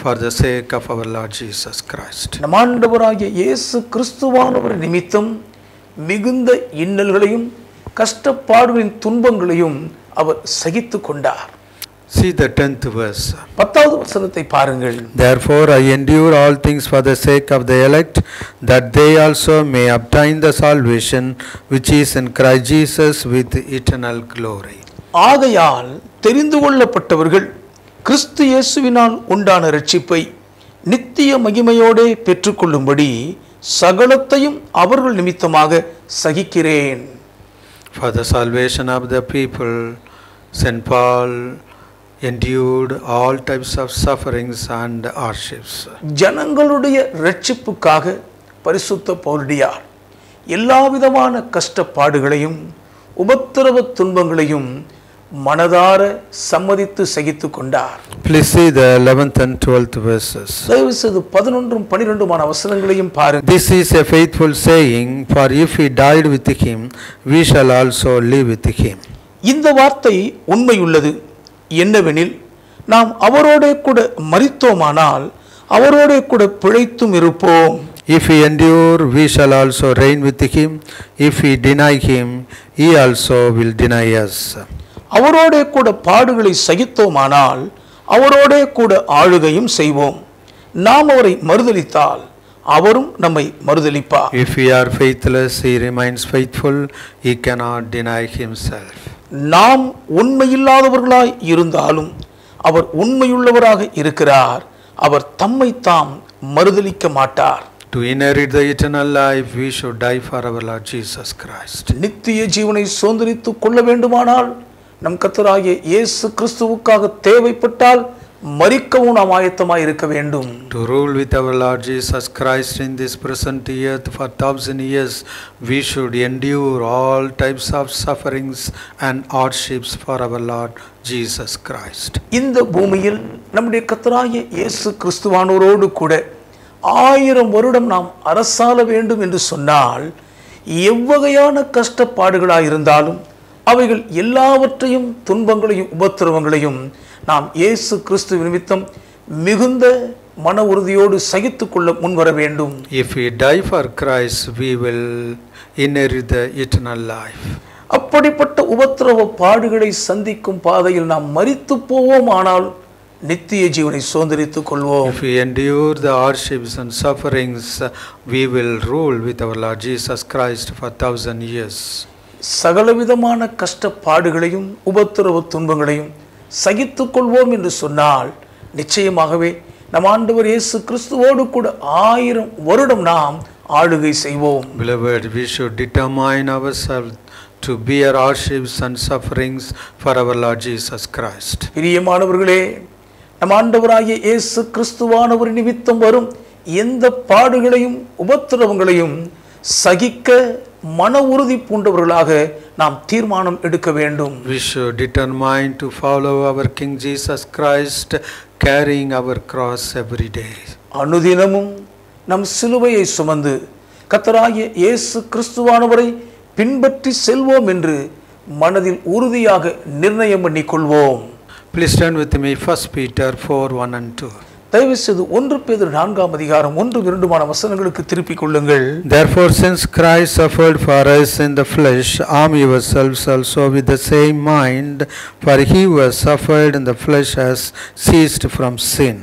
Speaker 1: for the sake of our Lord Jesus Christ.
Speaker 2: நம் ஆண்டவராகிய இயேசு கிறிஸ்துவானவர் நிமித்தம் மிகுந்த இன்னல்களையும் கஷ்டப்பாடுகளின் துன்பங்களையும் அவர் சகித்து கொண்டார்.
Speaker 1: See the 10th verse.
Speaker 2: 10வது வசனத்தை பாருங்கள்.
Speaker 1: Therefore I endure all things for the sake of the elect, that they also may obtain the salvation which is in Christ Jesus with eternal glory.
Speaker 2: ஆகையால் தெரிந்து கொள்ளப்பட்டவர்கள் கிறிஸ்து இயேசுவினால் உண்டான இரட்சிப்பை நித்திய மகிமையோடே பெற்றுக்கொள்ளும்படி சகலத்தையும் அவர்கள் நிமித்தமாக சகிக்கிறேன்.
Speaker 1: For the salvation of the people, Saint Paul endured all types of sufferings and hardships.
Speaker 2: ஜனங்களுடைய இரட்சிப்புக்காக பரிசுத்த பவுலடியார் எல்லாவிதமான கஷ்டப்பாடுகளையும் உபத்திரவ துன்பங்களையும் மனதார சம்மதித்து சகித்து கொண்டார்.
Speaker 1: Please see the 11th and 12th verses.
Speaker 2: தயவு செய்து 11 12 வசனங்களையும் பாருங்கள்.
Speaker 1: This is a faithful saying, for if we died with him, we shall also live with him.
Speaker 2: இந்த வார்த்தை உண்மையுள்ளது. என்னவெனில் நாம் அவரோடே கூட மரித்தோமானால் அவரோடே கூட பிழைத்தும் இருப்போம்.
Speaker 1: If we endure, we shall also reign with him. If we deny him, he also will deny us.
Speaker 2: அவரோடே கூட பாடுகளை சகித்தோமானால் அவரோடே கூட ஆளுகையும் செய்வோம். நாம் அவரை மறுதலித்தால் அவரும் நம்மை மறுதலிப்பார்.
Speaker 1: If we are faithless, he remains faithful. He cannot deny himself.
Speaker 2: நாம் உண்மையில்லாதவர்களாய் இருந்தாலும் அவர் உண்மையுள்ளவராக இருக்கிறார். அவர் தம்மை தாம் மறுதலிக்க மாட்டார்.
Speaker 1: To inherit the eternal life, we should die for our Lord Jesus Christ.
Speaker 2: நித்திய ஜீவனை சுதந்தரித்துக் கொள்ள வேண்டுமானால் நம் கர்த்தராகிய இயேசு கிறிஸ்துவுக்காக தேவைப்பட்டால் மரிக்கவும் நாம் ஆயத்தமாய் இருக்க வேண்டும்.
Speaker 1: To rule with our Lord Jesus Christ in this present earth for 1000 years, we should endure all types of sufferings and hardships for our Lord Jesus Christ.
Speaker 2: இந்த பூமியில் நம்முடைய கர்த்தராகிய இயேசு கிறிஸ்துவானவரோடு கூட 1000 வருடம் நாம் அரசாள வேண்டும் என்று சொன்னால் எவ்வகையான கஷ்டப்பாடுகளாயிருந்தாலும் அவைகள் எல்லாவற்றையும், துன்பங்களையும் உபத்திரவங்களையும் நாம் இயேசு கிறிஸ்து நிமித்தம் மிகுந்த மன உறுதியோடு சகித்து கொள்ள முன்வர வேண்டும்.
Speaker 1: If we die for Christ, we will inherit the eternal life.
Speaker 2: அப்படிப்பட்ட உபத்திரவ பாடுகளை சந்திக்கும் பாதையில் நாம் மரித்து போவோம், ஆனால் நித்திய ஜீவனை சுதந்தரித்துக் கொள்வோம்.
Speaker 1: If we endure the hardships and sufferings, we will rule with our Lord Jesus Christ for 1000 years.
Speaker 2: சகலவிதமான கஷ்டப்பாடுகளையும் உபத்திரவ துன்பங்களையும் சகித்துக் கொள்வோம் என்று சொன்னால் நிச்சயமாகவே நம் ஆண்டவர் இயேசு கிறிஸ்துவோடு கூட 1000 வருடம் நாம் ஆளுகை செய்வோம்.
Speaker 1: Beloved, we should determine ourselves to bear hardships and sufferings for our Lord Jesus Christ.
Speaker 2: பிரியமானவர்களே, நம் ஆண்டவராகிய இயேசு கிறிஸ்துவானவர் நிமித்தம் வரும் எந்த பாடுகளையும் உபத்திரவங்களையும் சகிக்க மன உறுதி பூண்டவர்களாக நாம் தீர்மானம் எடுக்க வேண்டும்.
Speaker 1: We should determine to follow our King Jesus Christ, carrying our cross every day.
Speaker 2: அனுதினமும் நம் சிலுவையை சுமந்து கர்த்தராகிய இயேசு கிறிஸ்துவானவரை பின்பற்றி செல்வோம் என்று மனதில் உறுதியாக நிர்ணயம் பண்ணிக்கொள்வோம்.
Speaker 1: Please turn with me 1 Peter 4:1 and 2.
Speaker 2: தயவு செய்து 1 பேதுரு 4ஆம் அதிகாரம் 1-2 வசனங்களுக்கு திருப்பிக் கொள்ளுங்கள்.
Speaker 1: Therefore, since Christ suffered for us in the flesh, arm yourselves also with the same mind, for he who has suffered in the flesh has ceased from sin,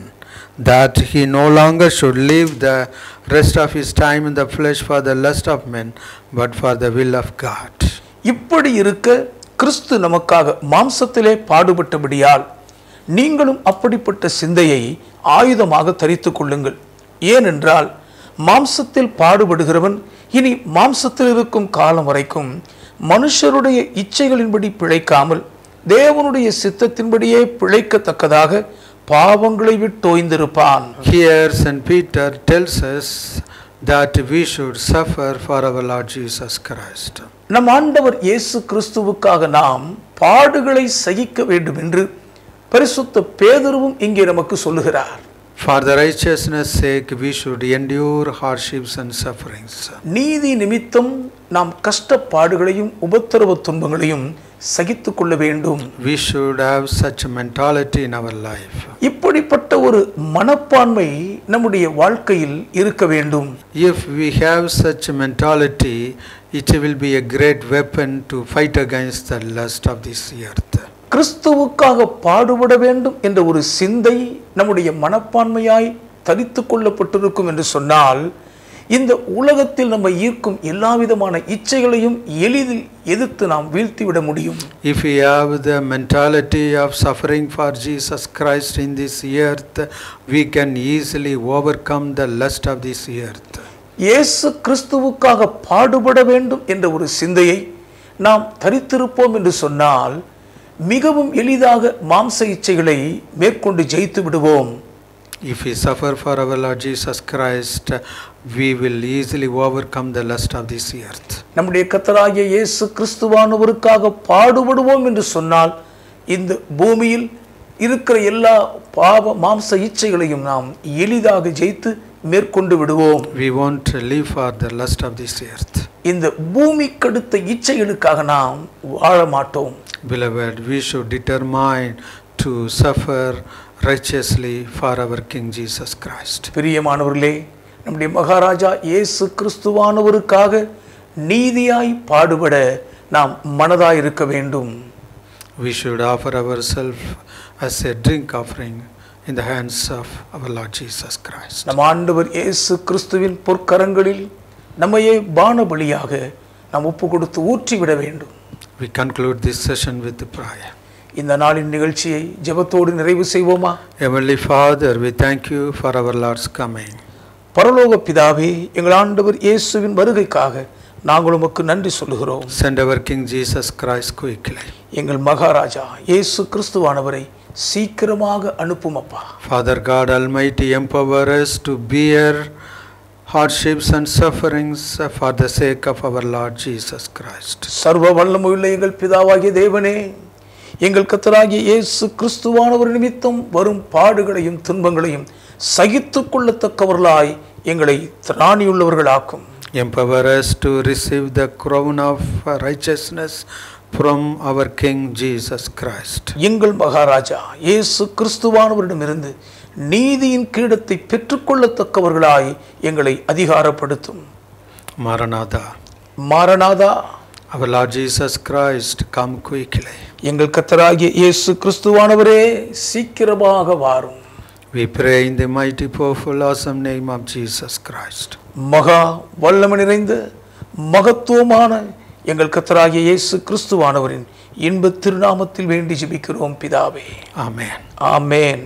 Speaker 1: that he no longer should live the rest of his time in the flesh for the lust of men, but for the will of God.
Speaker 2: இப்படி இருக்க கிறிஸ்து நமக்காக மாம்சத்திலே பாடுபட்டபடியால் நீங்களும் அப்படிப்பட்ட சிந்தையை ஆயுதமாக தரித்துக் கொள்ளுங்கள். ஏனென்றால் மாம்சத்தில் பாடுபடுகிறவன் இனி மாம்சத்தில் இருக்கும் காலம் வரைக்கும் மனுஷருடைய இச்சைகளின்படி பிழைக்காமல் தேவனுடைய சித்தத்தின்படியே பிழைக்கத்தக்கதாக பாவங்களை விட்டோய்ந்திருப்பான்.
Speaker 1: Here St. Peter tells us that we should suffer for our Lord Jesus Christ.
Speaker 2: நம் ஆண்டவர் இயேசு கிறிஸ்துவுக்காக நாம் பாடுகளை சகிக்க வேண்டும் என்று பரிசுத்த பேதுருவும் இங்கே நமக்கு சொல்லுகிறார்.
Speaker 1: For the righteousness sake we should endure hardships and sufferings.
Speaker 2: நீதி நிமித்தம் நாம் கஷ்டப்பாடுகளையும் உபத்திரவ துன்பங்களையும் சகித்துக் கொள்ள வேண்டும்.
Speaker 1: We should have such a mentality in our life.
Speaker 2: இப்படிப்பட்ட ஒரு மனப்பான்மை நம்முடைய வாழ்க்கையில் இருக்க வேண்டும்.
Speaker 1: If we have such a mentality, it will be a great weapon to fight against the lust of this earth.
Speaker 2: கிறிஸ்துவுக்காக பாடுபட வேண்டும் என்ற ஒரு சிந்தை நம்முடைய மனப்பான்மையாய் தரித்து கொள்ளப்பட்டிருக்கும் என்று சொன்னால் இந்த உலகத்தில் நம்ம ஈர்க்கும் எல்லா விதமான இச்சைகளையும் எளிதில் எதிர்த்து நாம் வீழ்த்திவிட முடியும்.
Speaker 1: If we have the mentality of suffering for Jesus Christ in this earth, we can easily overcome the lust of this earth.
Speaker 2: இயேசு கிறிஸ்துவுக்காக பாடுபட வேண்டும் என்ற ஒரு சிந்தையை நாம் தரித்திருப்போம் என்று சொன்னால் மிகவும் எளிதாக மாம்ச இச்சைகளை மேற்கொண்டு ஜெயித்து விடுவோம்.
Speaker 1: If we suffer for our Lord Jesus Christ, we will easily overcome the lust of this earth.
Speaker 2: நம்முடைய கர்த்தராகிய இயேசு கிறிஸ்துவானவருக்காக பாடுபடுவோம் என்று சொன்னால் இந்த பூமியில் இருக்கிற எல்லா பாவ மாம்ச இச்சைகளையும் நாம் எளிதாக ஜெயித்து மேற்கொண்டு விடுவோம்.
Speaker 1: We won't live for the lust of this earth.
Speaker 2: இந்த பூமிக்கடுத்த இச்சைகளுக்காக நாம் வாழ மாட்டோம்.
Speaker 1: Beloved, we should determine to suffer righteously for our King Jesus Christ.
Speaker 2: பிரியமானவர்களே, நம்முடைய மகாராஜா இயேசு கிறிஸ்துவானவருக்காக நீதியாய் பாடுபட நாம் மனதாய் இருக்க வேண்டும்.
Speaker 1: We should offer ourselves as a drink offering in the hands of our Lord Jesus Christ.
Speaker 2: நம் ஆண்டவர் இயேசு கிறிஸ்துவின் பொற்கரங்களில் நம்மையே பான பலியாக நாம் ஒப்பு கொடுத்து ஊற்றிவிட வேண்டும்.
Speaker 1: We conclude this session with the prayer.
Speaker 2: இந்த நாளின் நிகழ்ச்சியை ஜெபத்தோடு நிறைவு செய்வோமா?
Speaker 1: Heavenly Father, we thank you for our Lord's coming.
Speaker 2: பரலோக பிதாவே, எங்கள் ஆண்டவர் இயேசுவின் வருகைக்காக நாங்கள் உமக்கு நன்றி சொல்லுகிறோம்.
Speaker 1: Send our King Jesus Christ quickly.
Speaker 2: எங்கள் மகாராஜா இயேசு கிறிஸ்துவானவரை சீக்கிரமாக அனுப்பும் அப்பா.
Speaker 1: Father God Almighty, empower us to bear hardships and sufferings for the sake of our Lord Jesus Christ.
Speaker 2: சர்வ வல்லமையுள்ள எங்கள் பிதாவாகிய தேவனே, எங்கள் கர்த்தராகிய இயேசு கிறிஸ்துவானவர் நிமித்தம் வரும் பாடுகளையும் துன்பங்களையும் சகித்துக் கொள்ளத்தக்கவர்களாய் எங்களை திராணியுள்ளவர்களாக்கும்.
Speaker 1: Empower us to receive the crown of righteousness from our King Jesus Christ.
Speaker 2: எங்கள் மகாராஜா இயேசு கிறிஸ்துவானவரிடமிருந்து நீதியின் கிரீடத்தை பெற்றுக்கொள்ளத்தக்கவர்களாய் எங்களை அதிகாரப்படுத்தும்.
Speaker 1: Maranatha.
Speaker 2: Maranatha,
Speaker 1: Our Lord Jesus Christ, come quickly.
Speaker 2: எங்கள் கர்த்தராகிய இயேசு கிறிஸ்துவானவரே சீக்கிரமாக வாரும்.
Speaker 1: We pray in the mighty, powerful, awesome name of Jesus Christ.
Speaker 2: மகா வல்லமை நிறைந்த மகத்துவமான எங்கள் கர்த்தராகிய இயேசு கிறிஸ்துவானவரின் இன்ப திருநாமத்தில் வேண்டி ஜெபிக்கிறோம் பிதாவே.
Speaker 1: Amen.
Speaker 2: Amen.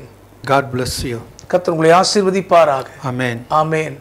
Speaker 1: God bless you.
Speaker 2: கர்த்தர் உங்களை ஆசீர்வதிப்பாராக.
Speaker 1: Amen.
Speaker 2: ஆமென்.